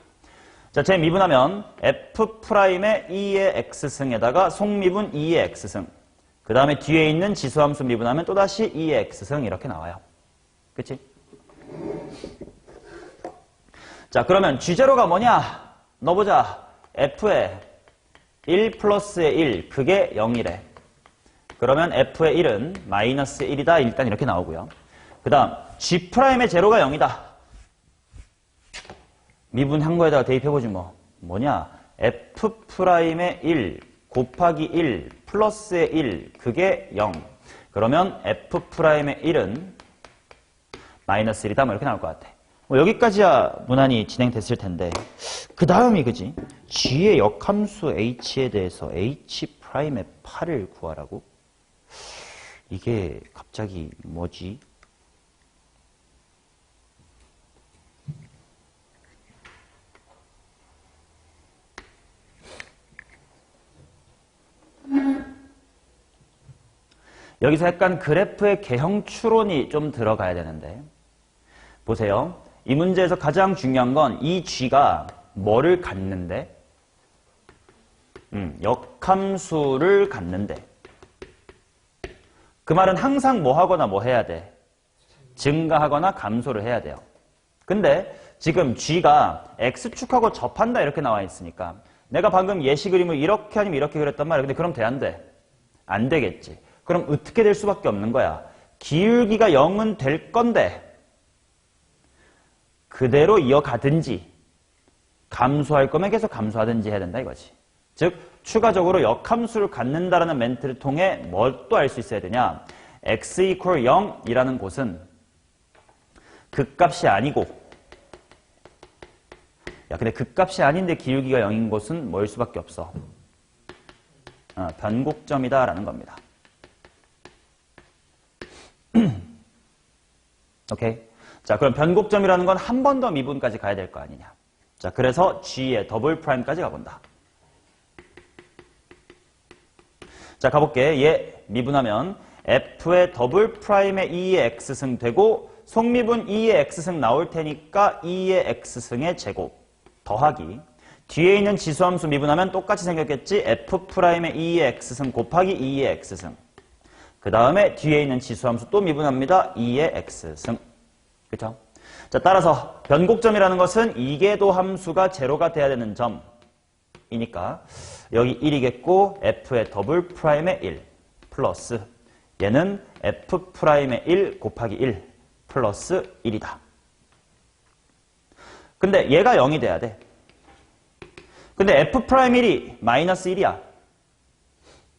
자, 제 미분하면 F'의 2의 X승에다가 속미분 2의 X승 그 다음에 뒤에 있는 지수함수 미분하면 또다시 2의 X승 이렇게 나와요. 그치? 자, 그러면 G0가 뭐냐? 넣어보자. F의 1 플러스의 1 그게 0이래. 그러면 F의 1은 마이너스 1이다. 일단 이렇게 나오고요. 그 다음 G'의 제로가 0이다. 미분한 거에다가 대입해보지 뭐. 뭐냐? F'의 1 곱하기 1 플러스의 1 그게 0. 그러면 F'의 1은 마이너스 1이다. 뭐 이렇게 나올 것 같아. 뭐 여기까지야 무난히 진행됐을 텐데 그 다음이 그지? G의 역함수 H에 대해서 H'의 8을 구하라고? 이게 갑자기 뭐지? 여기서 약간 그래프의 개형 추론이 좀 들어가야 되는데 보세요. 이 문제에서 가장 중요한 건 이 G가 뭐를 갖는데? 역함수를 갖는데. 그 말은 항상 뭐 하거나 뭐 해야 돼? 증가하거나 감소를 해야 돼요. 근데 지금 G가 X축하고 접한다 이렇게 나와 있으니까 내가 방금 예시 그림을 이렇게 아니면 이렇게 그렸단 말이야. 근데 그럼 돼, 안 돼? 안 되겠지. 그럼 어떻게 될 수밖에 없는 거야? 기울기가 0은 될 건데 그대로 이어가든지 감소할 거면 계속 감소하든지 해야 된다 이거지. 즉 추가적으로 역함수를 갖는다라는 멘트를 통해 뭘 또 알 수 있어야 되냐? x equal 0이라는 곳은 극값이 아니고, 야 근데 극값이 아닌데 기울기가 0인 곳은 뭐일 수밖에 없어? 변곡점이다 라는 겁니다. 오케이. 자, 그럼 변곡점이라는 건 한 번 더 미분까지 가야 될 거 아니냐. 자, 그래서 G의 더블 프라임까지 가본다. 자, 가볼게. 얘 미분하면 F의 더블 프라임의 2의 X승 되고 속미분 2의 X승 나올 테니까 2의 X승의 제곱 더하기 뒤에 있는 지수함수 미분하면 똑같이 생겼겠지. F 프라임의 2의 X승 곱하기 2의 X승. 그 다음에 뒤에 있는 지수함수 또 미분합니다. 2의 X승. 그렇죠? 자, 따라서 변곡점이라는 것은 이계도 함수가 제로가 돼야 되는 점이니까 여기 1이겠고 F의 더블 프라임의 1 플러스 얘는 F 프라임의 1 곱하기 1 플러스 1이다. 근데 얘가 0이 돼야 돼. 근데 F 프라임 1이 마이너스 1이야.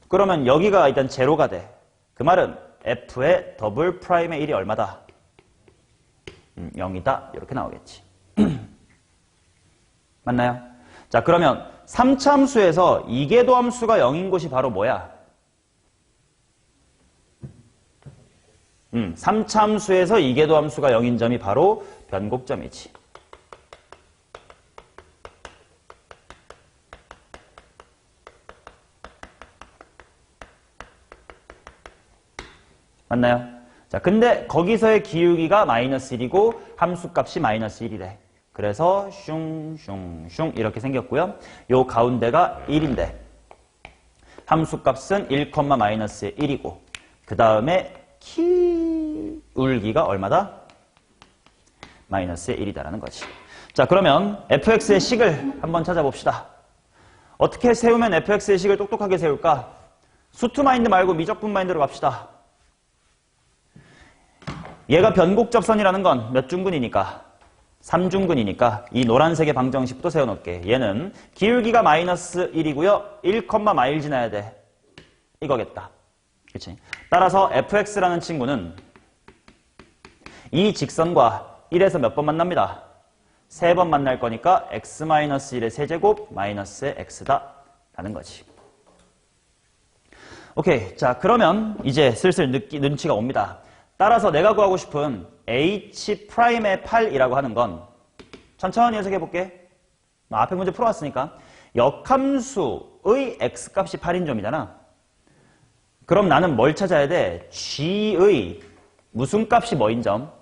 그러면 여기가 일단 제로가 돼. 그 말은 F의 더블 프라임의 1이 얼마다? 0이다. 이렇게 나오겠지. 맞나요? 자, 그러면 3차 함수에서 이계도 함수가 0인 곳이 바로 뭐야? 3차 함수에서 이계도 함수가 0인 점이 바로 변곡점이지. 맞나요? 자, 근데 거기서의 기울기가 마이너스 1이고 함수값이 마이너스 1이래. 그래서 슝슝슝 이렇게 생겼고요. 요 가운데가 1인데 함수값은 1, 마이너스 1이고 그 다음에 기울기가 얼마다? 마이너스 1이다라는 거지. 자, 그러면 fx의 식을 한번 찾아봅시다. 어떻게 세우면 fx의 식을 똑똑하게 세울까? 수투 마인드 말고 미적분 마인드로 갑시다. 얘가 변곡접선이라는 건 몇 중근이니까? 3중근이니까 이 노란색의 방정식부터 세워놓을게. 얘는 기울기가 마이너스 1이고요. 1, 마일 지나야 돼. 이거겠다. 그치? 따라서 fx라는 친구는 이 직선과 1에서 몇 번 만납니다? 3번 만날 거니까 x-1의 세제곱 마이너스의 x다 라는 거지. 오케이. 자, 그러면 이제 슬슬 눈치가 옵니다. 따라서 내가 구하고 싶은 h'의 8이라고 하는 건 천천히 해석해 볼게. 앞에 문제 풀어왔으니까 역함수의 x값이 8인 점이잖아. 그럼 나는 뭘 찾아야 돼? g의 무슨 값이 뭐인 점?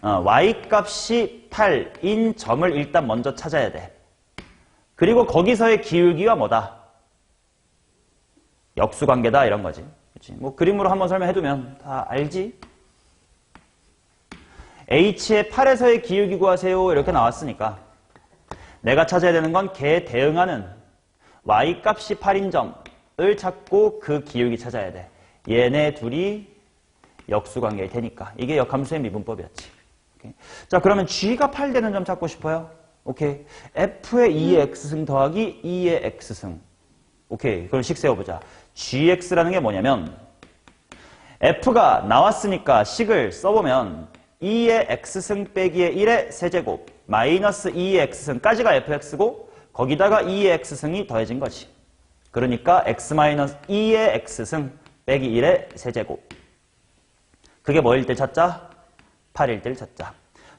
y값이 8인 점을 일단 먼저 찾아야 돼. 그리고 거기서의 기울기가 뭐다? 역수관계다 이런 거지. 그치? 뭐 그림으로 한번 설명해두면 다 알지? h의 8에서의 기울기 구하세요 이렇게 나왔으니까 내가 찾아야 되는 건 걔에 대응하는 y값이 8인 점을 찾고 그 기울기 찾아야 돼. 얘네 둘이 역수관계일 테니까. 이게 역함수의 미분법이었지. 오케이. 자, 그러면 g가 8 되는 점 찾고 싶어요. 오케이. f의 2의 x승 더하기 2의 x승. 오케이. 그럼 식 세워보자. gx라는 게 뭐냐면 f가 나왔으니까 식을 써보면 2의 x승 빼기의 1의 세제곱 마이너스 2의 x승까지가 fx고 거기다가 2의 x승이 더해진 거지. 그러니까 x-2의 x승 빼기 1의 세제곱. 그게 뭐일 때 찾자? 8일 때를 찾자.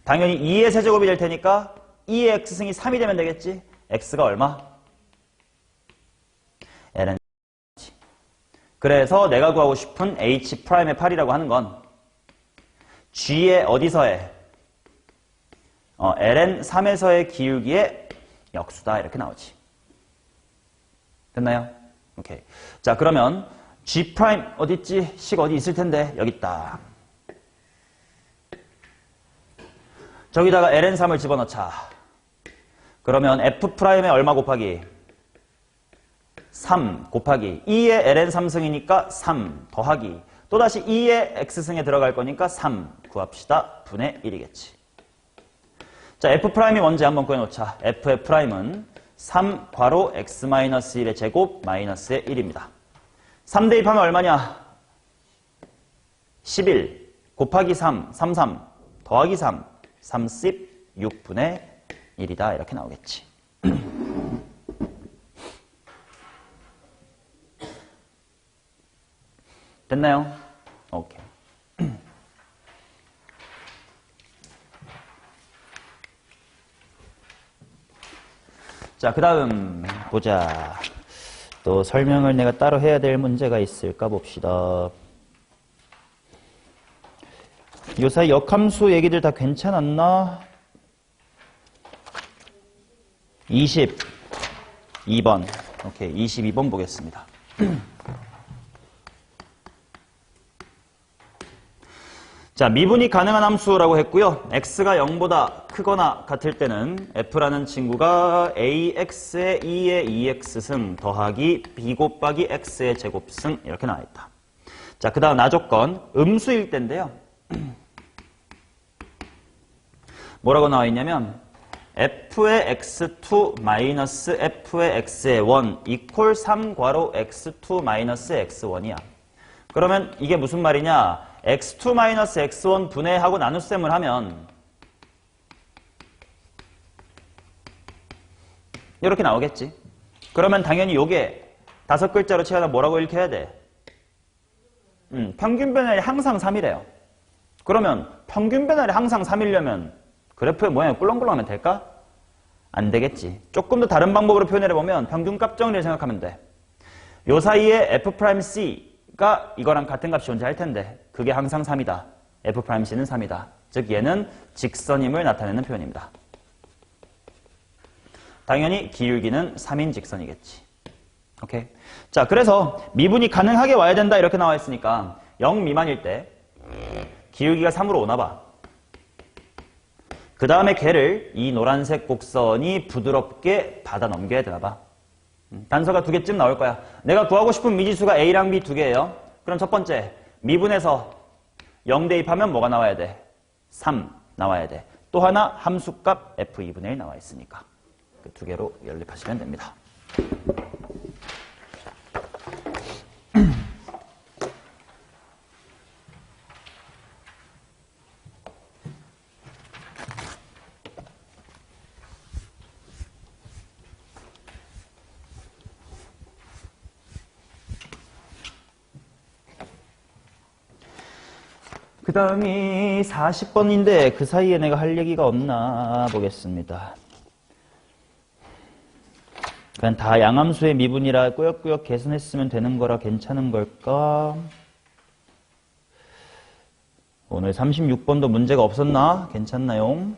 당연히 2의 세제곱이 될 테니까 2의 x승이 3이 되면 되겠지. x가 얼마? ln. 그래서 내가 구하고 싶은 h'의 8이라고 하는 건 g의 어디서의 ln 3에서의 기울기의 역수다 이렇게 나오지. 됐나요? 오케이. 자, 그러면 g' 어디 있지? 식 어디 있을 텐데 여기 있다. 저기다가 ln 3을 집어넣자. 그러면 f'의 얼마 곱하기 3 곱하기 2의 ln 3승이니까 3 더하기 또다시 2의 x승에 들어갈 거니까 3 구합시다. 분의 1이겠지. 자, f'이 뭔지 한번 구해놓자. f'은 3 괄호 x-1의 제곱 마이너스의 1입니다. 3 대입하면 얼마냐? 11 곱하기 3, 33 더하기 3, 36분의 1이다. 이렇게 나오겠지. 됐나요? 오케이. 자, 그 다음 보자. 또 설명을 내가 따로 해야 될 문제가 있을까 봅시다. 요 사이 역함수 얘기들 다 괜찮았나? 22번. 오케이, 22번 보겠습니다. 자, 미분이 가능한 함수라고 했고요. x가 0보다 크거나 같을 때는 f라는 친구가 ax의 2의 2x승 더하기 b 곱하기 x의 제곱승 이렇게 나와있다. 자, 그 다음 나조건 음수일 때인데요. 뭐라고 나와있냐면 f의 x2 마이너스 f의 x의 1 이퀄 3 괄호 x2 마이너스 x1이야. 그러면 이게 무슨 말이냐? x2 마이너스 x1 분해하고 나눗셈을 하면 이렇게 나오겠지. 그러면 당연히 요게 5글자로 채워서 뭐라고 읽혀야 돼? 평균 변화율이 항상 3이래요. 그러면 평균 변화율이 항상 3이려면 그래프의 모양이 꿀렁꿀렁하면 될까? 안 되겠지. 조금 더 다른 방법으로 표현해보면 평균값 정리를 생각하면 돼. 요 사이에 f'C가 이거랑 같은 값이 존재할 텐데 그게 항상 3이다. f'C는 3이다. 즉 얘는 직선임을 나타내는 표현입니다. 당연히 기울기는 3인 직선이겠지. 오케이. 자, 그래서 미분이 가능하게 와야 된다 이렇게 나와 있으니까 0 미만일 때 기울기가 3으로 오나 봐. 그 다음에 걔를 이 노란색 곡선이 부드럽게 받아 넘겨야 되나 봐. 단서가 2개쯤 나올 거야. 내가 구하고 싶은 미지수가 A랑 B 2개예요. 그럼 첫 번째, 미분에서 0 대입하면 뭐가 나와야 돼? 3 나와야 돼. 또 하나 함수값 F2분의 1 나와 있으니까. 그 2개로 연립하시면 됩니다. 그 다음이 40번인데 그 사이에 내가 할 얘기가 없나 보겠습니다. 그냥 다 양함수의 미분이라 꾸역꾸역 계산했으면 되는 거라 괜찮은 걸까? 오늘 36번도 문제가 없었나? 괜찮나요?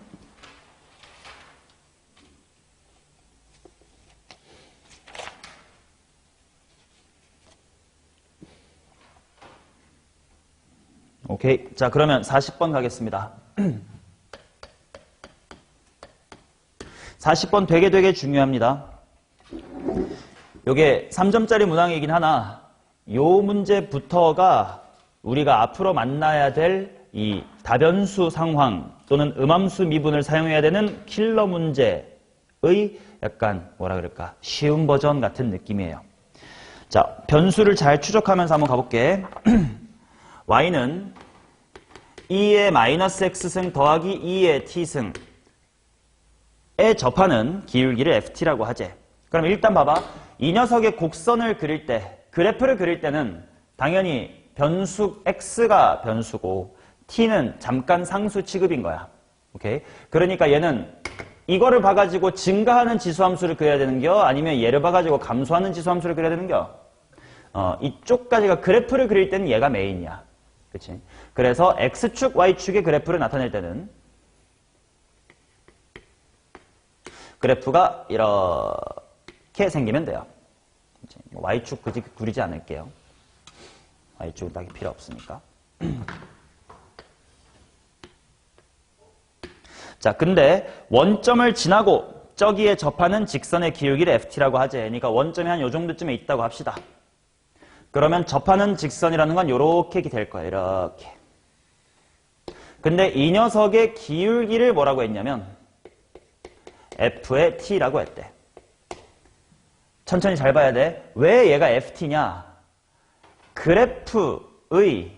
오케이. 자, 그러면 40번 가겠습니다. 40번 되게 중요합니다. 요게 3점짜리 문항이긴 하나 요 문제부터가 우리가 앞으로 만나야 될 이 다변수 상황 또는 음함수 미분을 사용해야 되는 킬러 문제의 약간 뭐라 그럴까 쉬운 버전 같은 느낌이에요. 자, 변수를 잘 추적하면서 한번 가볼게. y는 2의 마이너스 x승 더하기 2의 t승에 접하는 기울기를 ft라고 하지. 그럼 일단 봐봐. 이 녀석의 곡선을 그릴 때, 그래프를 그릴 때는 당연히 변수 x가 변수고 t는 잠깐 상수 취급인 거야. 오케이? 그러니까 얘는 이거를 봐가지고 증가하는 지수함수를 그려야 되는겨? 아니면 얘를 봐가지고 감소하는 지수함수를 그려야 되는겨? 이쪽까지가 그래프를 그릴 때는 얘가 메인이야. 그치? 그래서 x축, y축의 그래프를 나타낼 때는 그래프가 이렇게 생기면 돼요. y축 굳이 그리지 않을게요. y축은 딱히 필요 없으니까. 자, 근데 원점을 지나고 저기에 접하는 직선의 기울기를 ft라고 하지. 그러니까 원점이 한 요 정도쯤에 있다고 합시다. 그러면 접하는 직선이라는 건 요렇게 될 거예요. 이렇게. 근데 이 녀석의 기울기를 뭐라고 했냐면 f의 t라고 했대. 천천히 잘 봐야 돼. 왜 얘가 ft냐? 그래프의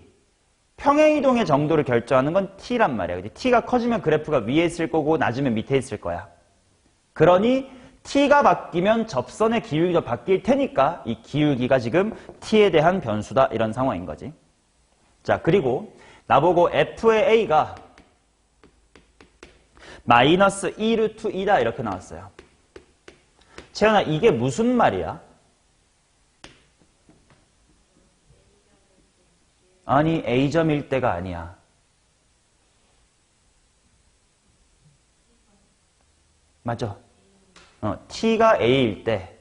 평행이동의 정도를 결정하는 건 t란 말이야. t가 커지면 그래프가 위에 있을 거고 낮으면 밑에 있을 거야. 그러니 t가 바뀌면 접선의 기울기도 바뀔 테니까 이 기울기가 지금 t에 대한 변수다 이런 상황인 거지. 자, 그리고 나보고 f의 a가 마이너스 2루트 2다 이렇게 나왔어요. 채연아, 이게 무슨 말이야? 아니, A점일 때가 아니야. 맞죠? T가 A일 때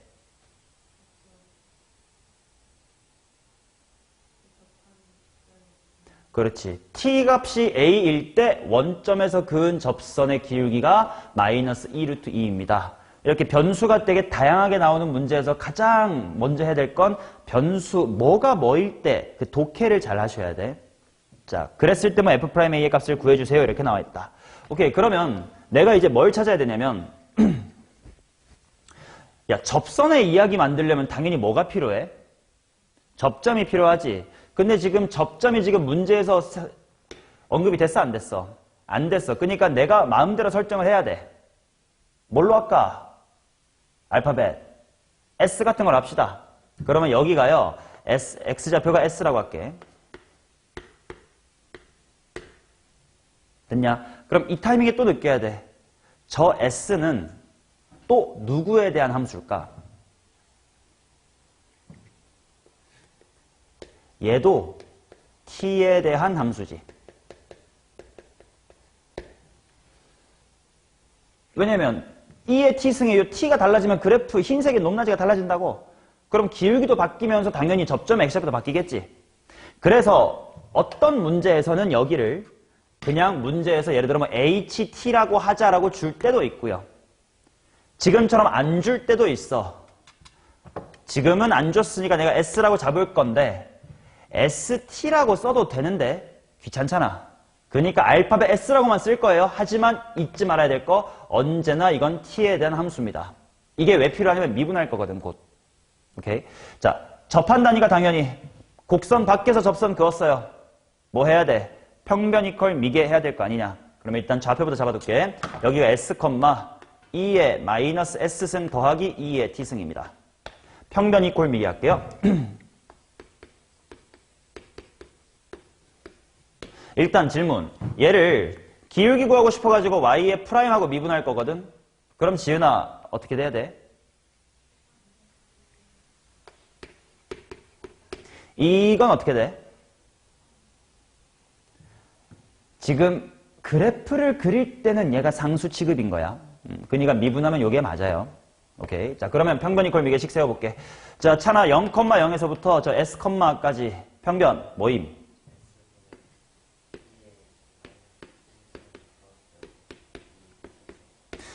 그렇지. T 값이 A일 때 원점에서 그은 접선의 기울기가 마이너스 2루트 2입니다. 이렇게 변수가 되게 다양하게 나오는 문제에서 가장 먼저 해야 될 건 변수, 뭐가 뭐일 때 그 독해를 잘 하셔야 돼. 자, 그랬을 때만 f'A의 값을 구해주세요. 이렇게 나와 있다. 오케이, 그러면 내가 이제 뭘 찾아야 되냐면 야, 접선의 이야기 만들려면 당연히 뭐가 필요해? 접점이 필요하지. 근데 지금 접점이 지금 문제에서 언급이 됐어, 안 됐어? 안 됐어. 그러니까 내가 마음대로 설정을 해야 돼. 뭘로 할까? 알파벳 S 같은 걸 합시다. 그러면 여기가요 X좌표가 S라고 할게. 됐냐? 그럼 이 타이밍에 또 느껴야 돼. 저 S는 또 누구에 대한 함수일까? 얘도 T에 대한 함수지. 왜냐면 E의 T승의 이 T가 달라지면 그래프 흰색의 높낮이가 달라진다고. 그럼 기울기도 바뀌면서 당연히 접점 X좌표도 바뀌겠지. 그래서 어떤 문제에서는 여기를 그냥 문제에서 예를 들어 뭐 HT라고 하자라고 줄 때도 있고요. 지금처럼 안 줄 때도 있어. 지금은 안 줬으니까 내가 S라고 잡을 건데 ST라고 써도 되는데 귀찮잖아. 그러니까 알파벳 S라고만 쓸 거예요. 하지만 잊지 말아야 될 거 언제나 이건 T에 대한 함수입니다. 이게 왜 필요하냐면 미분할 거거든 곧. 오케이? 자, 접한다니까 당연히 곡선 밖에서 접선 그었어요. 뭐 해야 돼? 평변 이퀄 미개 해야 될 거 아니냐. 그러면 일단 좌표부터 잡아둘게. 여기가 S, 2의 마이너스 S승 더하기 2의 T승입니다. 평변 이퀄 미개 할게요. 일단 질문. 얘를 기울기 구하고 싶어가지고 y의 프라임하고 미분할 거거든. 그럼 지은아 어떻게 돼야 돼? 이건 어떻게 돼? 지금 그래프를 그릴 때는 얘가 상수 취급인 거야. 그러니까 미분하면 요게 맞아요. 오케이. 자, 그러면 평변 이퀄 미개씩 세워볼게. 자, 차나 0,0에서부터 저 S,까지 평변 모임.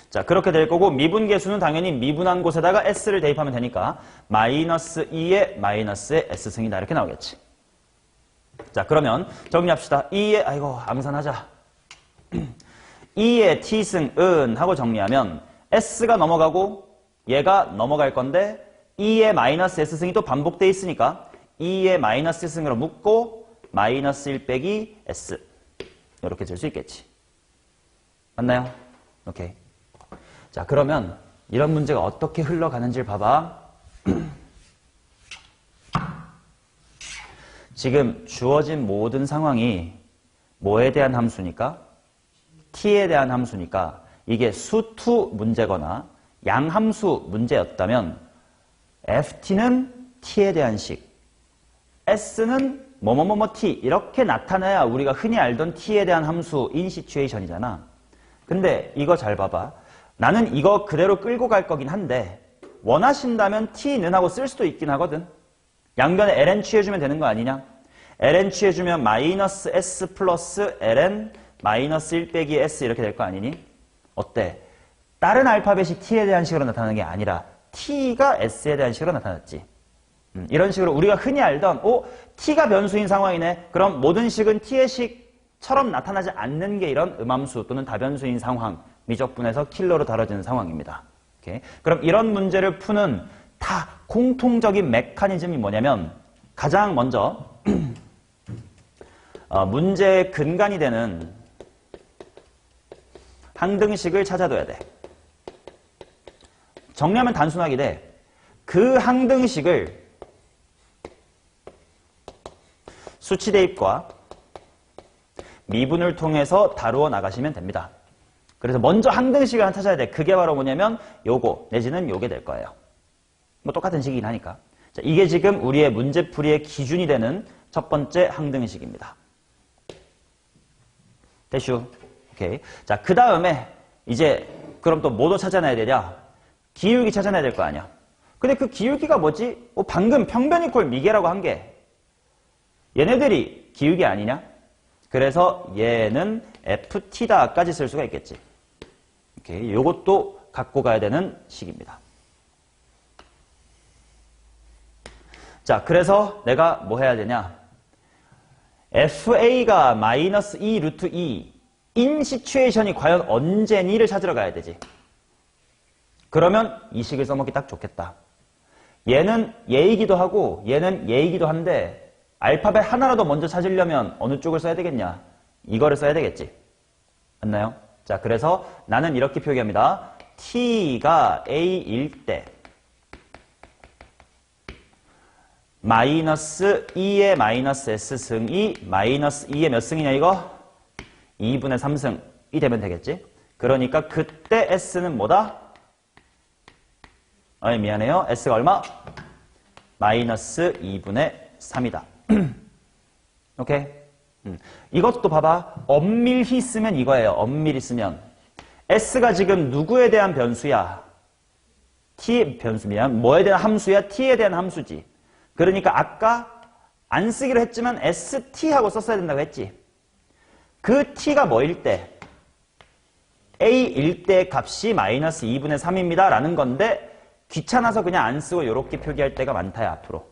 자, 그렇게 될 거고 미분계수는 당연히 미분한 곳에다가 S를 대입하면 되니까 마이너스 2의 마이너스의 S승이다 이렇게 나오겠지. 자, 그러면 정리합시다. 2의 아이고 암산하자. 2의 T승은 하고 정리하면 S가 넘어가고 얘가 넘어갈 건데 2의 마이너스 S승이 또 반복돼 있으니까 2의 마이너스 S승으로 묶고 마이너스 1 빼기 S 이렇게 줄 수 있겠지. 맞나요? 오케이. 자, 그러면 이런 문제가 어떻게 흘러가는지를 봐봐. 지금 주어진 모든 상황이 뭐에 대한 함수니까? T에 대한 함수니까 이게 수투 문제거나 양함수 문제였다면 FT는 T에 대한 식, S는 뭐뭐뭐뭐 T 이렇게 나타나야 우리가 흔히 알던 T에 대한 함수 인 시츄에이션이잖아. 근데 이거 잘 봐봐. 나는 이거 그대로 끌고 갈 거긴 한데 원하신다면 T는 하고 쓸 수도 있긴 하거든. 양변에 ln 취해주면 되는 거 아니냐? ln 취해주면 마이너스 s 플러스 ln 마이너스 1 빼기 s 이렇게 될 거 아니니? 어때? 다른 알파벳이 t에 대한 식으로 나타나는 게 아니라 t가 s에 대한 식으로 나타났지. 이런 식으로 우리가 흔히 알던 t가 변수인 상황이네. 그럼 모든 식은 t의 식처럼 나타나지 않는 게 이런 음함수 또는 다변수인 상황, 미적분에서 킬러로 다뤄지는 상황입니다. 오케이? 그럼 이런 문제를 푸는 다 공통적인 메커니즘이 뭐냐면 가장 먼저 문제의 근간이 되는 항등식을 찾아둬야 돼. 정리하면 단순하게 돼. 그 항등식을 수치 대입과 미분을 통해서 다루어 나가시면 됩니다. 그래서 먼저 항등식을 하나 찾아야 돼. 그게 바로 뭐냐면 요거 내지는 요게 될 거예요. 뭐 똑같은 식이긴 하니까. 자, 이게 지금 우리의 문제풀이의 기준이 되는 첫 번째 항등식입니다. 대슈. 오케이. 자, 그 다음에 이제 그럼 또 뭐도 찾아내야 되냐? 기울기 찾아내야 될 거 아니야. 근데 그 기울기가 뭐지? 방금 평변 이퀄 미개라고 한 게 얘네들이 기울기 아니냐? 그래서 얘는 ft다까지 쓸 수가 있겠지. 오케이. 요것도 갖고 가야 되는 식입니다. 자, 그래서 내가 뭐 해야 되냐? fa가 마이너스 2 루트 2인 시츄에이션이 과연 언제니를 찾으러 가야 되지. 그러면 이 식을 써먹기 딱 좋겠다. 얘는 얘이기도 하고 얘는 얘이기도 한데 알파벳 하나라도 먼저 찾으려면 어느 쪽을 써야 되겠냐? 이거를 써야 되겠지. 맞나요? 자, 그래서 나는 이렇게 표기합니다. t가 a일 때 마이너스 2의 마이너스 s승이 마이너스 2의 몇 승이냐 이거? 2분의 3승이 되면 되겠지? 그러니까 그때 s는 뭐다? 미안해요. s가 얼마? 마이너스 2분의 3이다. 오케이? 이것도 봐봐. 엄밀히 쓰면 이거예요. 엄밀히 쓰면. s가 지금 누구에 대한 변수야? t 변수면 뭐에 대한 함수야? t에 대한 함수지. 그러니까 아까 안 쓰기로 했지만 st하고 썼어야 된다고 했지. 그 t가 뭐일 때? a일 때 값이 마이너스 2분의 3입니다. 라는 건데 귀찮아서 그냥 안 쓰고 이렇게 표기할 때가 많다야 앞으로.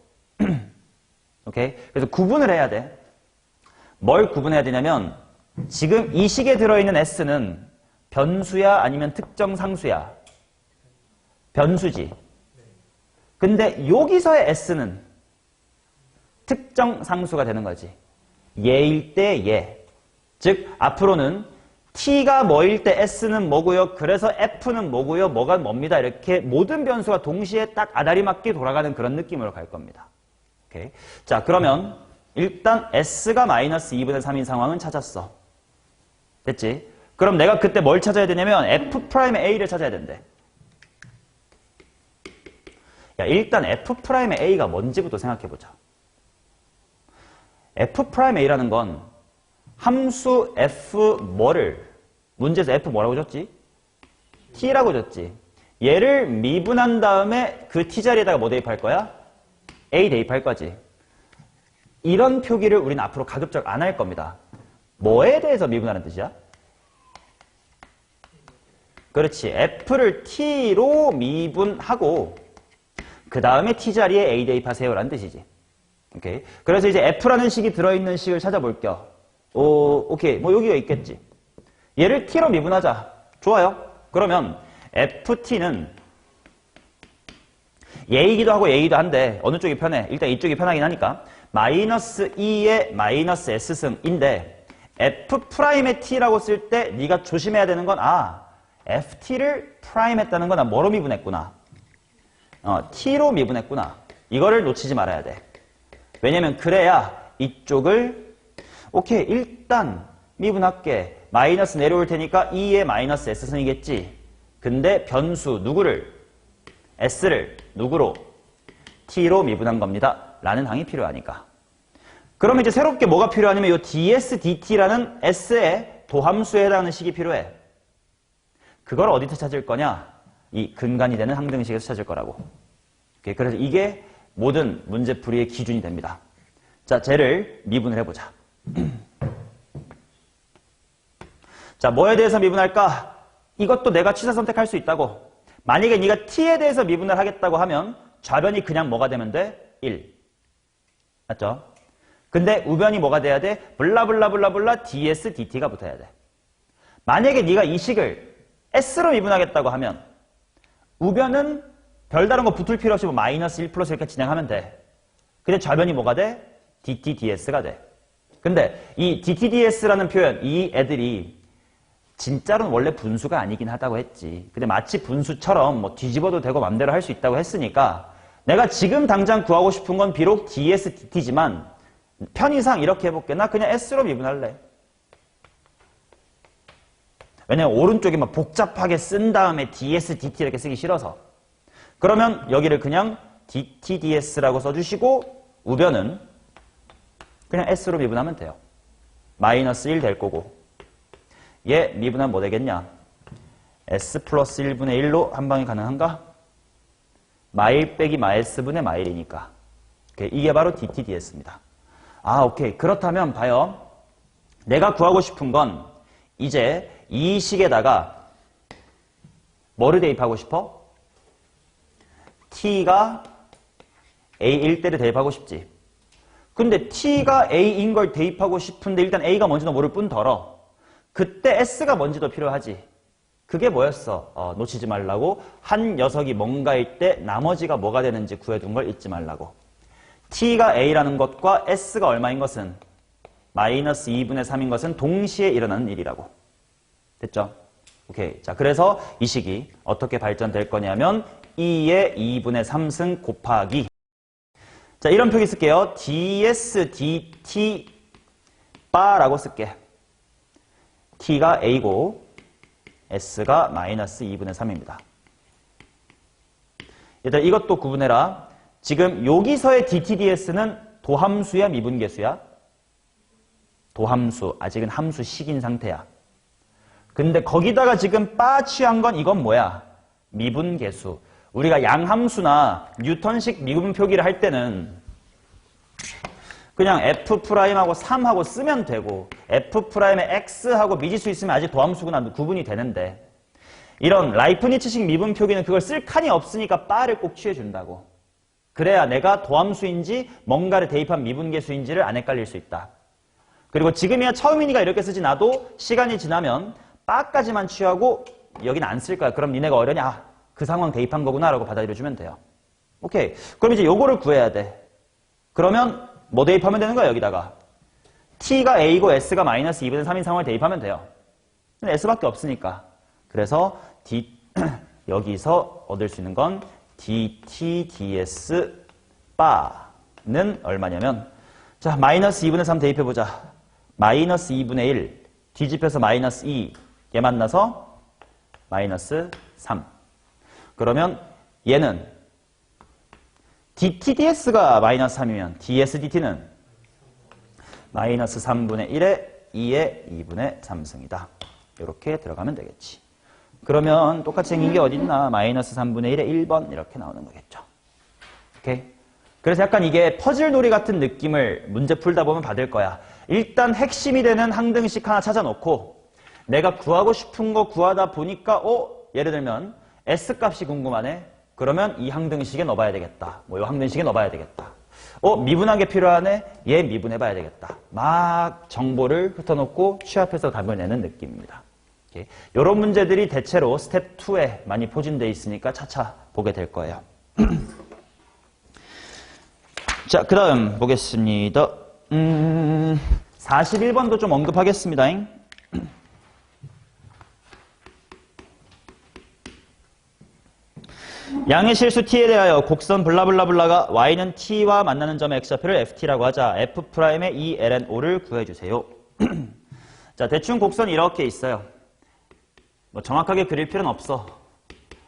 오케이? 그래서 구분을 해야 돼. 뭘 구분해야 되냐면 지금 이 식에 들어있는 s는 변수야 아니면 특정 상수야? 변수지. 근데 여기서의 s는 특정 상수가 되는 거지. 얘일 때 얘. 즉 앞으로는 t가 뭐일 때 s는 뭐고요. 그래서 f는 뭐고요. 뭐가 뭡니다. 이렇게 모든 변수가 동시에 딱 아다리 맞게 돌아가는 그런 느낌으로 갈 겁니다. 오케이. 자, 그러면 일단 s가 마이너스 2분의 3인 상황은 찾았어. 됐지? 그럼 내가 그때 뭘 찾아야 되냐면 f'의 a를 찾아야 된대. 야, 일단 f'의 a가 뭔지부터 생각해보자. f'의 a라는 건 함수 f 뭐를 문제에서 f 뭐라고 줬지? t라고 줬지. 얘를 미분한 다음에 그 t 자리에다가 뭐 대입할 거야? a 대입할 거지. 이런 표기를 우리는 앞으로 가급적 안 할 겁니다. 뭐에 대해서 미분하는 뜻이야? 그렇지. f를 t로 미분하고 그 다음에 t 자리에 a 대입하세요 라는 뜻이지. 오케이. 그래서 이제 f라는 식이 들어있는 식을 찾아볼 겸 오케이. 뭐 여기가 있겠지. 얘를 t로 미분하자. 좋아요. 그러면 ft는 얘이기도 하고 얘이기도 한데 어느 쪽이 편해? 일단 이쪽이 편하긴 하니까 마이너스 2의 마이너스 s승인데 f'의 t라고 쓸 때 네가 조심해야 되는 건 ft를 프라임 했다는 건 나 뭐로 미분했구나. t로 미분했구나. 이거를 놓치지 말아야 돼. 왜냐면 그래야 이쪽을 오케이 일단 미분할게. 마이너스 내려올 테니까 2의 마이너스 s승이겠지. 근데 변수 누구를? s를 누구로? t로 미분한 겁니다. 라는 항이 필요하니까. 그러면 이제 새롭게 뭐가 필요하냐면 이 ds, dt라는 s의 도함수에 해당하는 식이 필요해. 그걸 어디서 찾을 거냐? 이 근간이 되는 항등식에서 찾을 거라고. 오케이, 그래서 이게 모든 문제풀이의 기준이 됩니다. 자, 쟤를 미분을 해보자. 자, 뭐에 대해서 미분할까? 이것도 내가 취사 선택할 수 있다고. 만약에 네가 t에 대해서 미분을 하겠다고 하면 좌변이 그냥 뭐가 되면 돼? 1. 맞죠? 근데 우변이 뭐가 돼야 돼? 블라블라블라블라 ds dt가 붙어야 돼. 만약에 네가 이 식을 s로 미분하겠다고 하면 우변은 별다른 거 붙을 필요 없이 뭐 마이너스 1 플러스 이렇게 진행하면 돼. 근데 좌변이 뭐가 돼? dt ds가 돼. 근데 이 dt ds라는 표현, 이 애들이 진짜로는 원래 분수가 아니긴 하다고 했지. 근데 마치 분수처럼 뭐 뒤집어도 되고 맘대로 할 수 있다고 했으니까 내가 지금 당장 구하고 싶은 건 비록 ds dt지만 편의상 이렇게 해볼게. 나 그냥 s로 미분할래. 왜냐면 오른쪽에 막 복잡하게 쓴 다음에 ds dt 이렇게 쓰기 싫어서. 그러면 여기를 그냥 dt ds라고 써주시고 우변은 그냥 s로 미분하면 돼요. 마이너스 1 될 거고. 얘 미분하면 뭐 되겠냐? s 플러스 1분의 1로 한 방에 가능한가? 마일 빼기 마일스분의 마일이니까. 이게 바로 dt ds입니다. 아, 오케이. 그렇다면 봐요. 내가 구하고 싶은 건 이제 이 식에다가 뭐를 대입하고 싶어? t가 a일 때를 대입하고 싶지. 근데 t가 a인 걸 대입하고 싶은데 일단 a가 뭔지도 모를 뿐더러 그때 s가 뭔지도 필요하지. 그게 뭐였어? 놓치지 말라고. 한 녀석이 뭔가일 때 나머지가 뭐가 되는지 구해둔 걸 잊지 말라고. t가 a라는 것과 s가 얼마인 것은 마이너스 2분의 3인 것은 동시에 일어나는 일이라고. 됐죠? 오케이. 자, 그래서 이 식이 어떻게 발전될 거냐면 2의 2분의 3승 곱하기. 자, 이런 표기 쓸게요. ds dt 바라고 쓸게. t가 a고 s가 마이너스 2분의 3입니다. 얘들아, 이것도 구분해라. 지금 여기서의 dt ds는 도함수야 미분계수야? 도함수. 아직은 함수식인 상태야. 근데 거기다가 지금 빠 취한 건 이건 뭐야? 미분계수. 우리가 양함수나 뉴턴식 미분 표기를 할 때는 그냥 f'하고 3하고 쓰면 되고 f'에 x하고 미지수 있으면 아직 도함수구나 구분이 되는데 이런 라이프니츠식 미분 표기는 그걸 쓸 칸이 없으니까 빠를 꼭 취해준다고. 그래야 내가 도함수인지 뭔가를 대입한 미분계수인지를 안 헷갈릴 수 있다. 그리고 지금이야 처음이니까 이렇게 쓰지. 나도 시간이 지나면 빠까지만 취하고 여기는 안 쓸 거야. 그럼 니네가 어려냐? 아, 그 상황 대입한 거구나 라고 받아들여주면 돼요. 오케이. 그럼 이제 요거를 구해야 돼. 그러면 뭐 대입하면 되는 거야? 여기다가 t가 a고 s가 마이너스 2분의 3인 상황을 대입하면 돼요. 근데 s밖에 없으니까. 그래서 여기서 얻을 수 있는 건 dt ds 바는 얼마냐면 자, 마이너스 2분의 3 대입해보자. 마이너스 2분의 1 뒤집혀서 마이너스 2 얘 만나서 마이너스 3. 그러면 얘는 dt ds가 마이너스 3이면 ds dt는 마이너스 3분의 1에 2의 2분의 3승이다. 이렇게 들어가면 되겠지. 그러면 똑같이 생긴 게 어딨나? 마이너스 3분의 1에 1번 이렇게 나오는 거겠죠. 오케이? 그래서 약간 이게 퍼즐 놀이 같은 느낌을 문제 풀다 보면 받을 거야. 일단 핵심이 되는 항등식 하나 찾아놓고 내가 구하고 싶은 거 구하다 보니까 예를 들면 S값이 궁금하네. 그러면 이 항등식에 넣어봐야 되겠다. 뭐 이 항등식에 넣어봐야 되겠다. 미분한 게 필요하네. 얘 미분해봐야 되겠다. 막 정보를 흩어놓고 취합해서 답을 내는 느낌입니다. 이런 문제들이 대체로 스텝 2에 많이 포진되어 있으니까 차차 보게 될 거예요. 자, 그 다음 보겠습니다. 41번도 좀 언급하겠습니다. 양의 실수 t에 대하여 곡선 블라블라블라가 y는 t와 만나는 점의 x좌표를 ft라고 하자. f'의 e ln o를 구해주세요. 자, 대충 곡선이 이렇게 있어요. 뭐 정확하게 그릴 필요는 없어.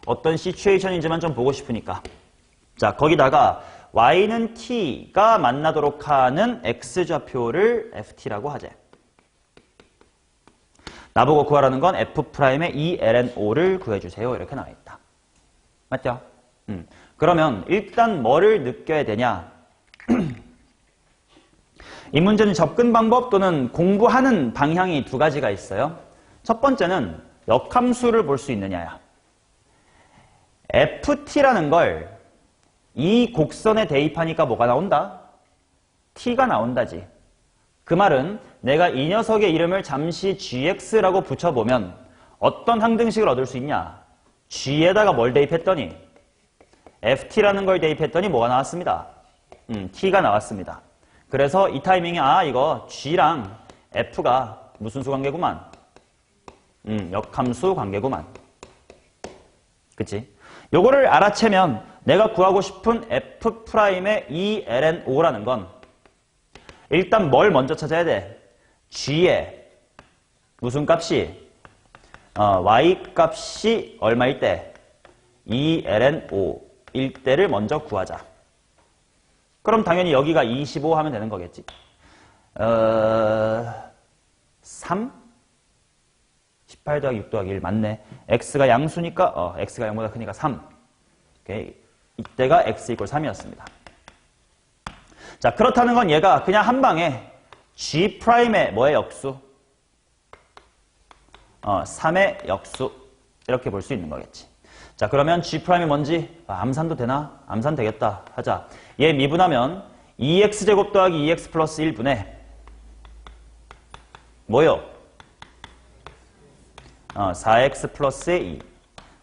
어떤 시츄에이션인지만 좀 보고 싶으니까. 자, 거기다가 y는 t가 만나도록 하는 x좌표를 ft라고 하재. 나보고 구하라는 건 f'의 e ln o를 구해주세요. 이렇게 나와있다. 맞죠? 그러면 일단 뭐를 느껴야 되냐? 이 문제는 접근 방법 또는 공부하는 방향이 두 가지가 있어요. 첫 번째는 역함수를 볼 수 있느냐야. ft라는 걸 이 곡선에 대입하니까 뭐가 나온다? t가 나온다지. 그 말은 내가 이 녀석의 이름을 잠시 gx라고 붙여보면 어떤 항등식을 얻을 수 있냐? g에다가 뭘 대입했더니 ft라는 걸 대입했더니 뭐가 나왔습니다. t가 나왔습니다. 그래서 이 타이밍에 이거 g랑 f가 무슨 수 관계구만? 역함수 관계구만. 그치? 요거를 알아채면 내가 구하고 싶은 f'의 ELNO라는 건 일단 뭘 먼저 찾아야 돼? g의 무슨 값이? y 값이 얼마일 때? ELNO일 때를 먼저 구하자. 그럼 당연히 여기가 25 하면 되는 거겠지. 3? 18 더하기 6 더하기 1 맞네. x가 양수니까 x가 0보다 크니까 3. 오케이. 이때가 x 이퀄 3이었습니다. 자, 그렇다는 건 얘가 그냥 한 방에 g'의 뭐의 역수? 3의 역수. 이렇게 볼 수 있는 거겠지. 자, 그러면 g'이 뭔지 암산도 되나? 암산 되겠다. 하자. 얘 미분하면 2x제곱 더하기 2x 플러스 1분의 뭐요? 4x 플러스의 2.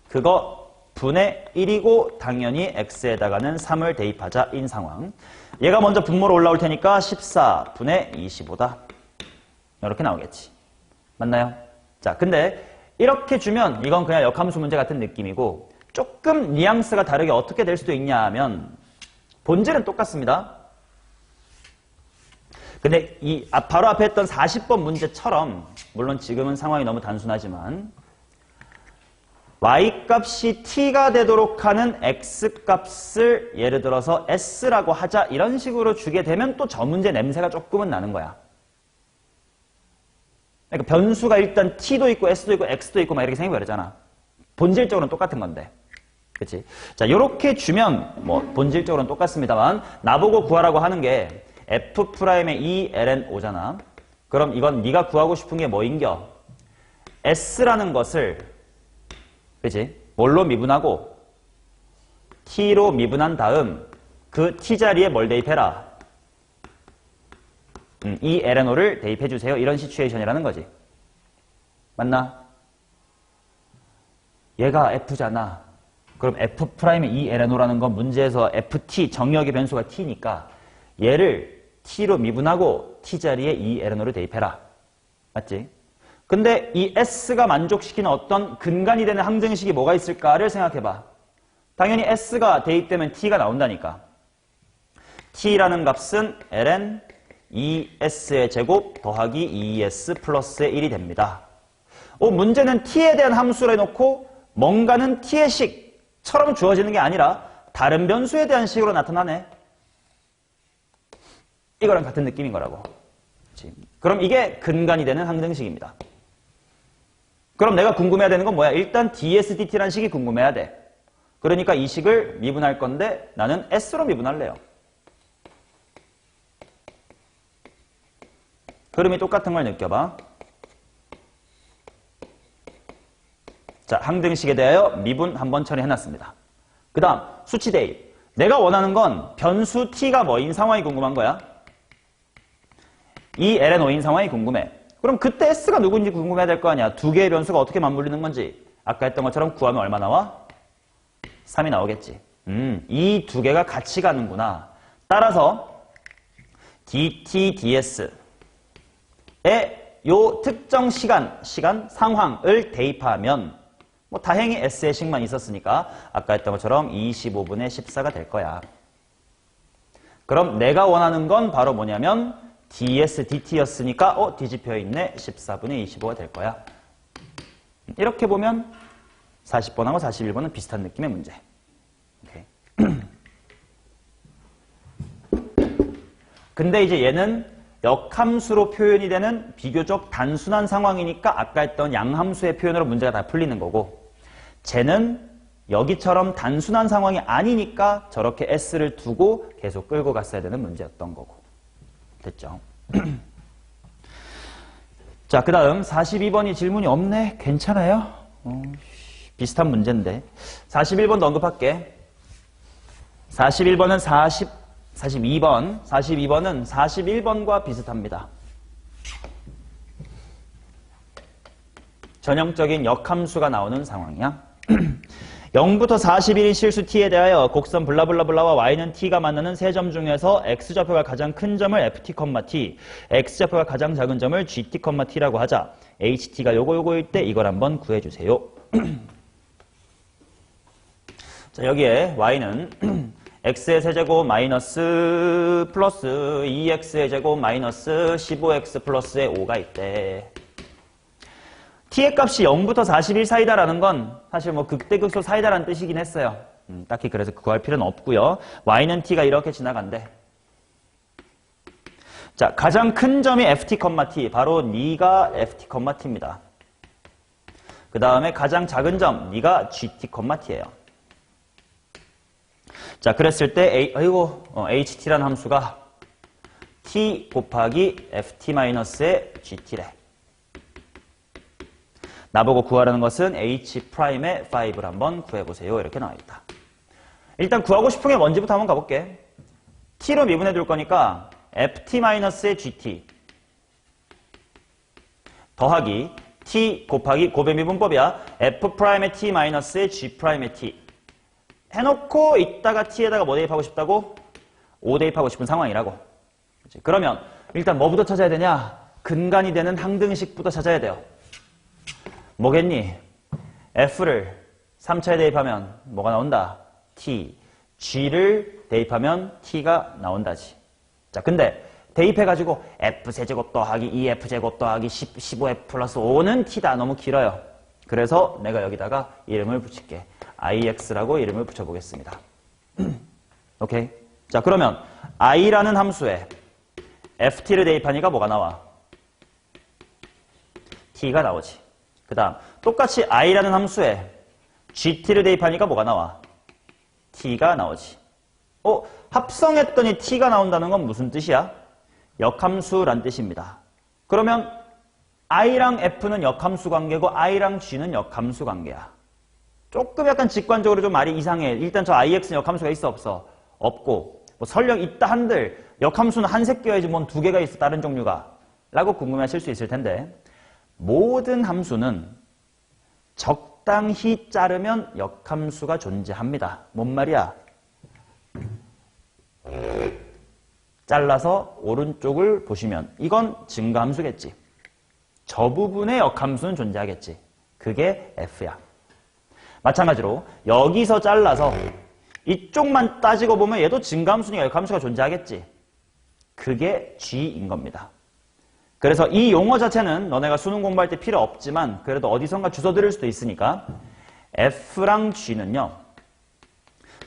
그거 분의 1이고 당연히 x에다가는 3을 대입하자 인 상황. 얘가 먼저 분모로 올라올 테니까 14분의 25다. 이렇게 나오겠지. 맞나요? 자, 근데 이렇게 주면 이건 그냥 역함수 문제 같은 느낌이고 조금 뉘앙스가 다르게 어떻게 될 수도 있냐 하면 본질은 똑같습니다. 근데 이 바로 앞에 했던 40번 문제처럼 물론 지금은 상황이 너무 단순하지만 y값이 t가 되도록 하는 x값을 예를 들어서 s라고 하자 이런 식으로 주게 되면 또 저 문제 냄새가 조금은 나는 거야. 그러니까 변수가 일단 t도 있고 s도 있고 x도 있고 막 이렇게 생겨버리잖아. 본질적으로는 똑같은 건데. 그치? 자, 요렇게 주면 뭐 본질적으로는 똑같습니다만 나보고 구하라고 하는 게 f'의 ELNO잖아. 그럼 이건 네가 구하고 싶은 게 뭐인겨? s라는 것을 그치? 뭘로 미분하고 t로 미분한 다음 그 t 자리에 뭘 대입해라? ELNO를 대입해주세요. 이런 시츄에이션이라는 거지. 맞나? 얘가 f잖아. 그럼 f'의 ELNO라는 건 문제에서 ft 정의역의 변수가 t니까 얘를 t로 미분하고 t 자리에 ELNO를 대입해라. 맞지? 근데 이 s가 만족시키는 어떤 근간이 되는 항등식이 뭐가 있을까를 생각해봐. 당연히 s가 대입되면 t가 나온다니까. t라는 값은 ln 2s의 제곱 더하기 2s 플러스의 1이 됩니다. 문제는 t에 대한 함수를 해놓고 뭔가는 t의 식처럼 주어지는 게 아니라 다른 변수에 대한 식으로 나타나네. 이거랑 같은 느낌인 거라고. 그치? 그럼 이게 근간이 되는 항등식입니다. 그럼 내가 궁금해야 되는 건 뭐야? 일단 ds, dt라는 식이 궁금해야 돼. 그러니까 이 식을 미분할 건데 나는 s로 미분할래요. 흐름이 똑같은 걸 느껴봐. 자, 항등식에 대하여 미분 한번 처리해놨습니다. 그 다음 수치 대입. 내가 원하는 건 변수 t가 뭐인 상황이 궁금한 거야. 이 LNO인 상황이 궁금해. 그럼 그때 S가 누구인지 궁금해야 될 거 아니야. 두 개의 변수가 어떻게 맞물리는 건지. 아까 했던 것처럼 구하면 얼마 나와? 3이 나오겠지. 이 두 개가 같이 가는구나. 따라서 dt, ds에 요 특정 시간, 상황을 대입하면 뭐 다행히 S의 식만 있었으니까 아까 했던 것처럼 25분의 14가 될 거야. 그럼 내가 원하는 건 바로 뭐냐면 ds, dt였으니까 뒤집혀 있네. 14분의 25가 될 거야. 이렇게 보면 40번하고 41번은 비슷한 느낌의 문제. 오케이. 근데 이제 얘는 역함수로 표현이 되는 비교적 단순한 상황이니까 아까 했던 양함수의 표현으로 문제가 다 풀리는 거고, 쟤는 여기처럼 단순한 상황이 아니니까 저렇게 s를 두고 계속 끌고 갔어야 되는 문제였던 거고. 됐죠? 자, 그 다음 42번이 질문이 없네. 괜찮아요? 비슷한 문제인데. 41번도 언급할게. 41번은 42번. 42번은 41번과 비슷합니다. 전형적인 역함수가 나오는 상황이야. 0부터 41인 실수 t에 대하여 곡선 블라블라블라와 y는 t가 만나는 세 점 중에서 x좌표가 가장 큰 점을 ft, t, x좌표가 가장 작은 점을 gt, t라고 하자. ht가 요거일 때 이걸 한번 구해주세요. 자, 여기에 y는 x의 세제곱 마이너스 플러스 2x의 제곱 마이너스 15x 플러스의 5가 있대. t의 값이 0부터 41 사이다라는 건 사실 뭐 극대극소 사이다라는 뜻이긴 했어요. 딱히 그래서 구할 필요는 없고요. y는 t가 이렇게 지나간대. 자, 가장 큰 점이 ft, t. 바로 니가 ft, t입니다. 그 다음에 가장 작은 점, 니가 gt, t예요. 자, 그랬을 때 ht라는 함수가 t 곱하기 ft-의 gt래. 나보고 구하라는 것은 h'의 5를 한번 구해보세요. 이렇게 나와있다. 일단 구하고 싶은 게 뭔지부터 한번 가볼게. t로 미분해 둘 거니까 ft-의 gt 더하기 t 곱하기 곱의 미분법이야. f'의 t-의 g'의 t 해놓고 이따가 t에다가 뭐 대입하고 싶다고? 5 대입하고 싶은 상황이라고. 그치? 그러면 일단 뭐부터 찾아야 되냐? 근간이 되는 항등식부터 찾아야 돼요. 뭐겠니? f를 3차에 대입하면 뭐가 나온다? t. g를 대입하면 t가 나온다지. 자, 근데 대입해가지고 f세제곱 더하기 2f제곱 더하기 15f 플러스 5는 t다. 너무 길어요. 그래서 내가 여기다가 이름을 붙일게. ix라고 이름을 붙여보겠습니다. 오케이? 자, 그러면 i라는 함수에 ft를 대입하니까 뭐가 나와? t가 나오지. 그 다음 똑같이 i라는 함수에 gt를 대입하니까 뭐가 나와? t가 나오지. 합성했더니 t가 나온다는 건 무슨 뜻이야? 역함수란 뜻입니다. 그러면 i랑 f는 역함수 관계고 i랑 g는 역함수 관계야. 조금 약간 직관적으로 좀 말이 이상해. 일단 저 ix는 역함수가 있어 없어? 없고 뭐 설령 있다 한들 역함수는 한 색 껴야지 뭔 두 개가 있어 다른 종류가 라고 궁금해하실 수 있을 텐데 모든 함수는 적당히 자르면 역함수가 존재합니다. 뭔 말이야? 잘라서 오른쪽을 보시면 이건 증가함수겠지. 저 부분에 역함수는 존재하겠지. 그게 f야. 마찬가지로 여기서 잘라서 이쪽만 따지고 보면 얘도 증가함수니까 역함수가 존재하겠지. 그게 g인 겁니다. 그래서 이 용어 자체는 너네가 수능 공부할 때 필요 없지만 그래도 어디선가 주워 들을 수도 있으니까 f랑 g는요.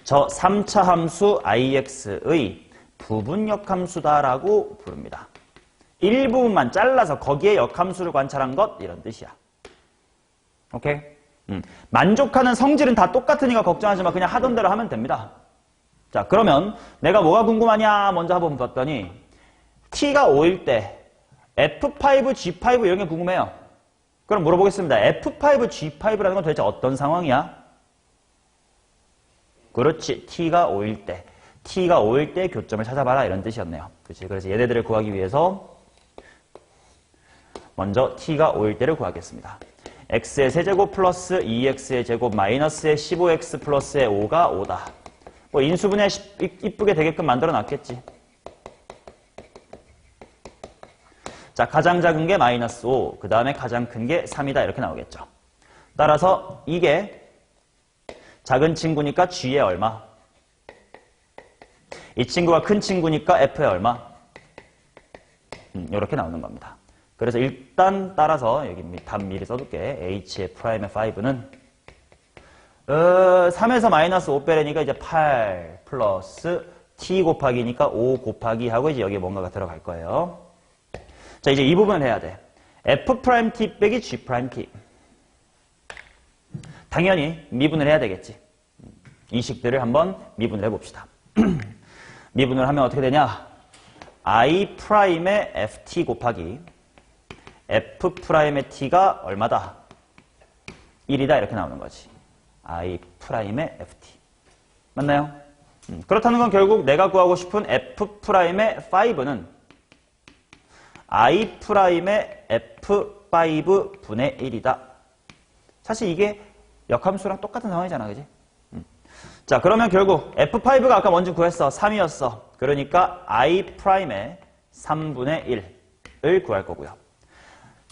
저 3차 함수 ix의 부분 역함수다라고 부릅니다. 일부분만 잘라서 거기에 역함수를 관찰한 것 이런 뜻이야. 오케이? 만족하는 성질은 다 똑같으니까 걱정하지 마. 그냥 하던 대로 하면 됩니다. 자, 그러면 내가 뭐가 궁금하냐 먼저 한번 봤더니 t가 5일 때 F5, G5 이런 게 궁금해요. 그럼 물어보겠습니다. F5, G5라는 건 도대체 어떤 상황이야? 그렇지. T가 5일 때. T가 5일 때 교점을 찾아봐라 이런 뜻이었네요. 그렇지. 그래서 얘네들을 구하기 위해서 먼저 T가 5일 때를 구하겠습니다. X의 세제곱 플러스 2X의 제곱 마이너스의 15X 플러스의 5가 5다. 뭐 인수분해 이쁘게 되게끔 만들어 놨겠지. 자, 가장 작은 게 마이너스 5, 그 다음에 가장 큰 게 3이다 이렇게 나오겠죠. 따라서 이게 작은 친구니까 G의 얼마? 이 친구가 큰 친구니까 F의 얼마? 이렇게 나오는 겁니다. 그래서 일단 따라서 여기 답 미리 써둘게. H의 프라임의 5는 3에서 마이너스 5 빼내니까 이제 8 플러스 T 곱하기니까 5 곱하기 하고 이제 여기에 뭔가가 들어갈 거예요. 자, 이제 이 부분을 해야 돼. F't 빼기 G't. 당연히 미분을 해야 되겠지. 이 식들을 한번 미분을 해봅시다. 미분을 하면 어떻게 되냐? I'의 ft 곱하기 F'의 t가 얼마다? 1이다 이렇게 나오는 거지. I'의 ft. 맞나요? 그렇다는 건 결국 내가 구하고 싶은 F'의 5는 I'의 F5분의 1이다. 사실 이게 역함수랑 똑같은 상황이잖아, 그지? 자, 그러면 결국 F5가 아까 먼저 구했어. 3이었어. 그러니까 I'의 3분의 1을 구할 거고요.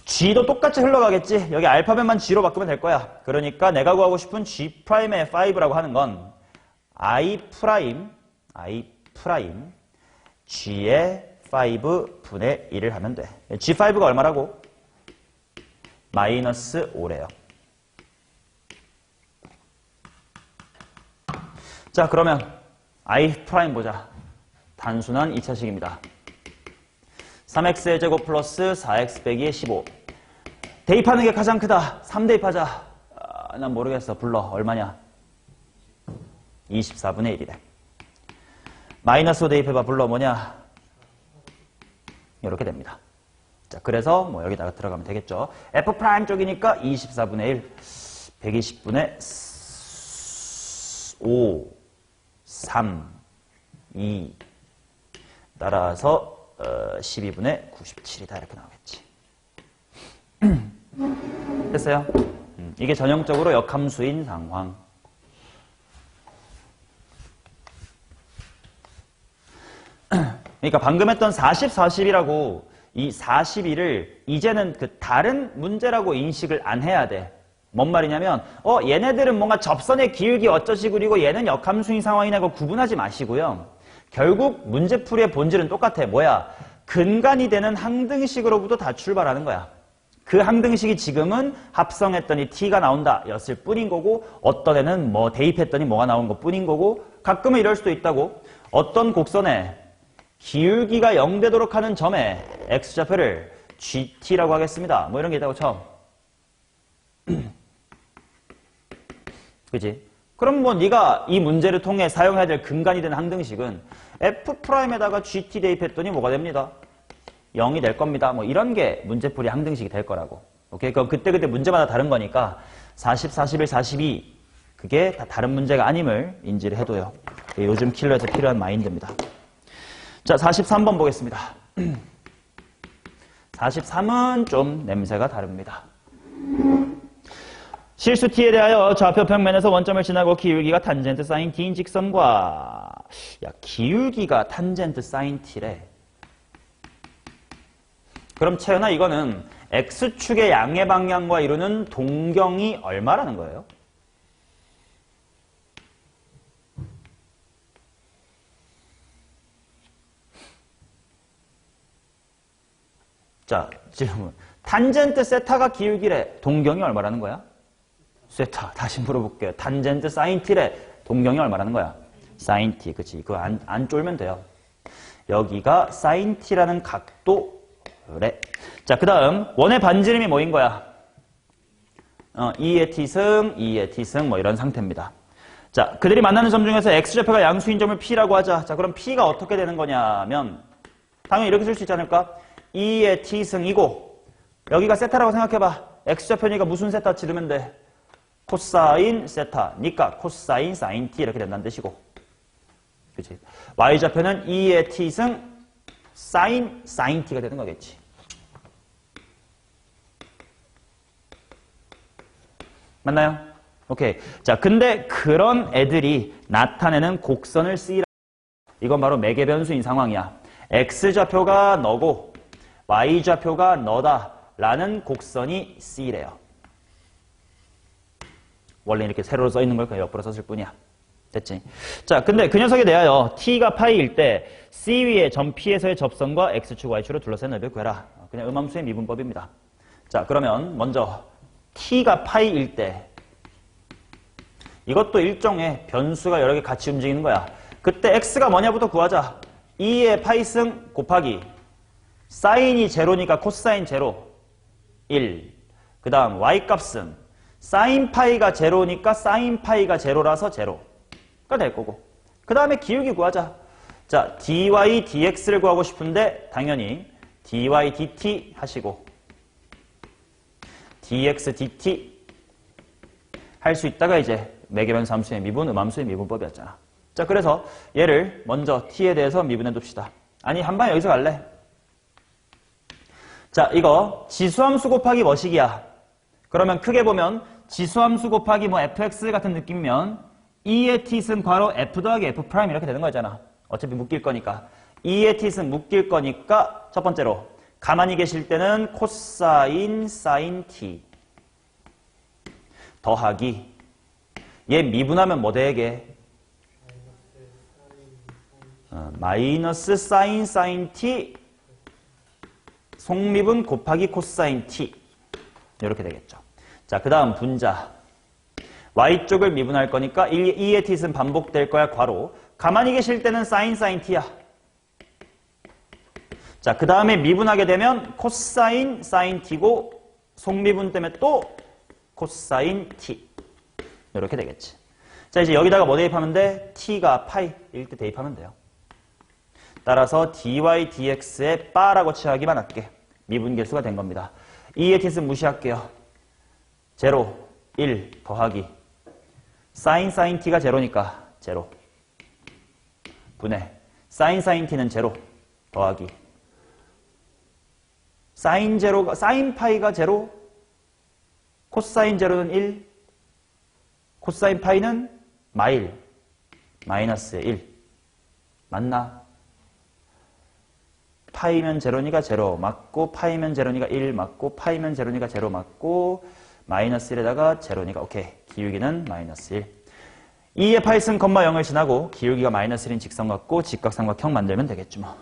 G도 똑같이 흘러가겠지. 여기 알파벳만 G로 바꾸면 될 거야. 그러니까 내가 구하고 싶은 G'의 5라고 하는 건 I' G의 5분의 1을 하면 돼. G5가 얼마라고? 마이너스 5래요. 자, 그러면 I' 보자. 단순한 2차식입니다. 3x의 제곱 플러스 4x 빼기의 15. 대입하는 게 가장 크다. 3대입하자. 난 모르겠어. 불러. 얼마냐? 24분의 1이래. 마이너스 5 대입해봐. 불러. 뭐냐? 이렇게 됩니다. 자, 그래서 뭐 여기다가 들어가면 되겠죠. F' 쪽이니까 24분의 1, 120분의 5, 3, 2. 따라서 12분의 97이다 이렇게 나오겠지. 됐어요? 이게 전형적으로 역함수인 상황. 그러니까 방금 했던 40, 40이라고 이 42를 이제는 그 다른 문제라고 인식을 안 해야 돼. 뭔 말이냐면 얘네들은 뭔가 접선의 기울기 어쩌지 그리고 얘는 역함수인 상황이냐 고 구분하지 마시고요. 결국 문제풀이의 본질은 똑같아. 뭐야? 근간이 되는 항등식으로부터 다 출발하는 거야. 그 항등식이 지금은 합성했더니 t가 나온다 였을 뿐인 거고 어떤 애는 뭐 대입했더니 뭐가 나온 것 뿐인 거고 가끔은 이럴 수도 있다고. 어떤 곡선에 기울기가 0 되도록 하는 점에 x좌표를 gt라고 하겠습니다. 뭐 이런 게 있다고 처음. 그치? 그럼 뭐 네가 이 문제를 통해 사용해야 될 근간이 되는 항등식은 F'에다가 GT 대입했더니 뭐가 됩니다? 0이 될 겁니다. 뭐 이런 게 문제풀이 항등식이 될 거라고. 오케이? 그럼 그때그때 문제마다 다른 거니까 40, 41, 42 그게 다 다른 문제가 아님을 인지를 해둬요. 요즘 킬러에서 필요한 마인드입니다. 자, 43번 보겠습니다. 43은 좀 냄새가 다릅니다. 실수 t에 대하여 좌표 평면에서 원점을 지나고 기울기가 탄젠트 사인 t인 직선과 야, 기울기가 탄젠트 사인 t래. 그럼 채연아 이거는 x축의 양의 방향과 이루는 동경이 얼마라는 거예요? 자, 질문. 탄젠트 세타가 기울기래. 동경이 얼마라는 거야? 세타. 다시 물어볼게요. 탄젠트 사인 t래. 동경이 얼마라는 거야? 사인 t. 그치. 그거 안 쫄면 돼요. 여기가 사인 t라는 각도래. 자, 그 다음. 원의 반지름이 뭐인 거야? 2의 t승, 2의 t승, 뭐 이런 상태입니다. 자, 그들이 만나는 점 중에서 x좌표가 양수인 점을 p라고 하자. 자, 그럼 p가 어떻게 되는 거냐면, 당연히 이렇게 쓸 수 있지 않을까? 2의 t승이고, 여기가 세타라고 생각해봐. x좌표니까 무슨 세타 치르면 돼? 코사인 세타니까 코사인 사인 t 이렇게 된다는 뜻이고. 그치? y좌표는 2의 t승 사인 t가 되는 거겠지. 맞나요? 오케이. 자, 근데 그런 애들이 나타내는 곡선을 C라. 이건 바로 매개변수인 상황이야. x좌표가 너고 y좌표가 너다라는 곡선이 C래요. 원래 이렇게 세로로 써 있는 걸 그냥 옆으로 썼을 뿐이야. 됐지? 자, 근데 그 녀석에 대하여 t가 파이일 때 C 위에 점 P에서의 접선과 x축, y축으로 둘러싼 넓이를 구해라. 그냥 음함수의 미분법입니다. 자, 그러면 먼저 t가 파이일 때 이것도 일종의 변수가 여러 개 같이 움직이는 거야. 그때 x가 뭐냐부터 구하자. 2의 파이승 곱하기 사인이 제로니까 코사인 제로 1. 그 다음 y값은 사인 파이가 제로니까 사인 파이가 제로라서 제로가 될 거고. 그 다음에 기울기 구하자. 자, dy dx를 구하고 싶은데 당연히 dy dt 하시고 dx dt 할 수 있다가 이제 매개변수 함수의 미분, 음함수의 미분법이었잖아. 자, 그래서 얘를 먼저 t에 대해서 미분해 둡시다. 아니, 한 번 여기서 갈래? 자, 이거 지수함수 곱하기 뭐식이야? 그러면 크게 보면 지수함수 곱하기 뭐 fx 같은 느낌이면 2의 t승 괄호 f 더하기 f 프라임 이렇게 되는 거잖아. 어차피 묶일 거니까. 2의 t승 묶일 거니까 첫 번째로 가만히 계실 때는 코사인 사인 t 더하기 얘 미분하면 뭐 되게? 마이너스 사인 사인 t 속미분 곱하기 코사인 t 이렇게 되겠죠. 자, 그 다음 분자 y쪽을 미분할 거니까 2의 t는 반복될 거야. 괄호 가만히 계실 때는 사인 사인 t야. 자, 그 다음에 미분하게 되면 코사인 사인 t고 속미분 때문에 또 코사인 t 이렇게 되겠지. 자, 이제 여기다가 뭐 대입하면 돼? t가 파이일 때 대입하면 돼요. 따라서 dy dx의 바라고 취하기만 할게. 미분계수가 된 겁니다. 2의 t는 무시할게요. 0, 1 더하기 사인 사인 t가 0니까 0 분의 사인 사인 t는 0 더하기 사인 제로가 사인 파이가 0 코사인 제로는 1 코사인 파이는 마이너스 1 맞나? 파이면 제로니까 0 맞고 파이면 제로니까 1 맞고 파이면 제로니까 0 맞고 마이너스 1에다가 제로니까 오케이. 기울기는 마이너스 1. 2의 파이승 콤마 0을 지나고 기울기가 마이너스 1인 직선 같고 직각삼각형 만들면 되겠죠 뭐.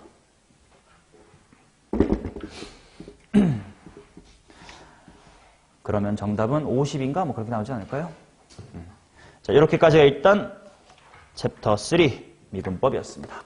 그러면 정답은 50인가 뭐 그렇게 나오지 않을까요? 자, 이렇게까지가 일단 챕터 3 미분법이었습니다.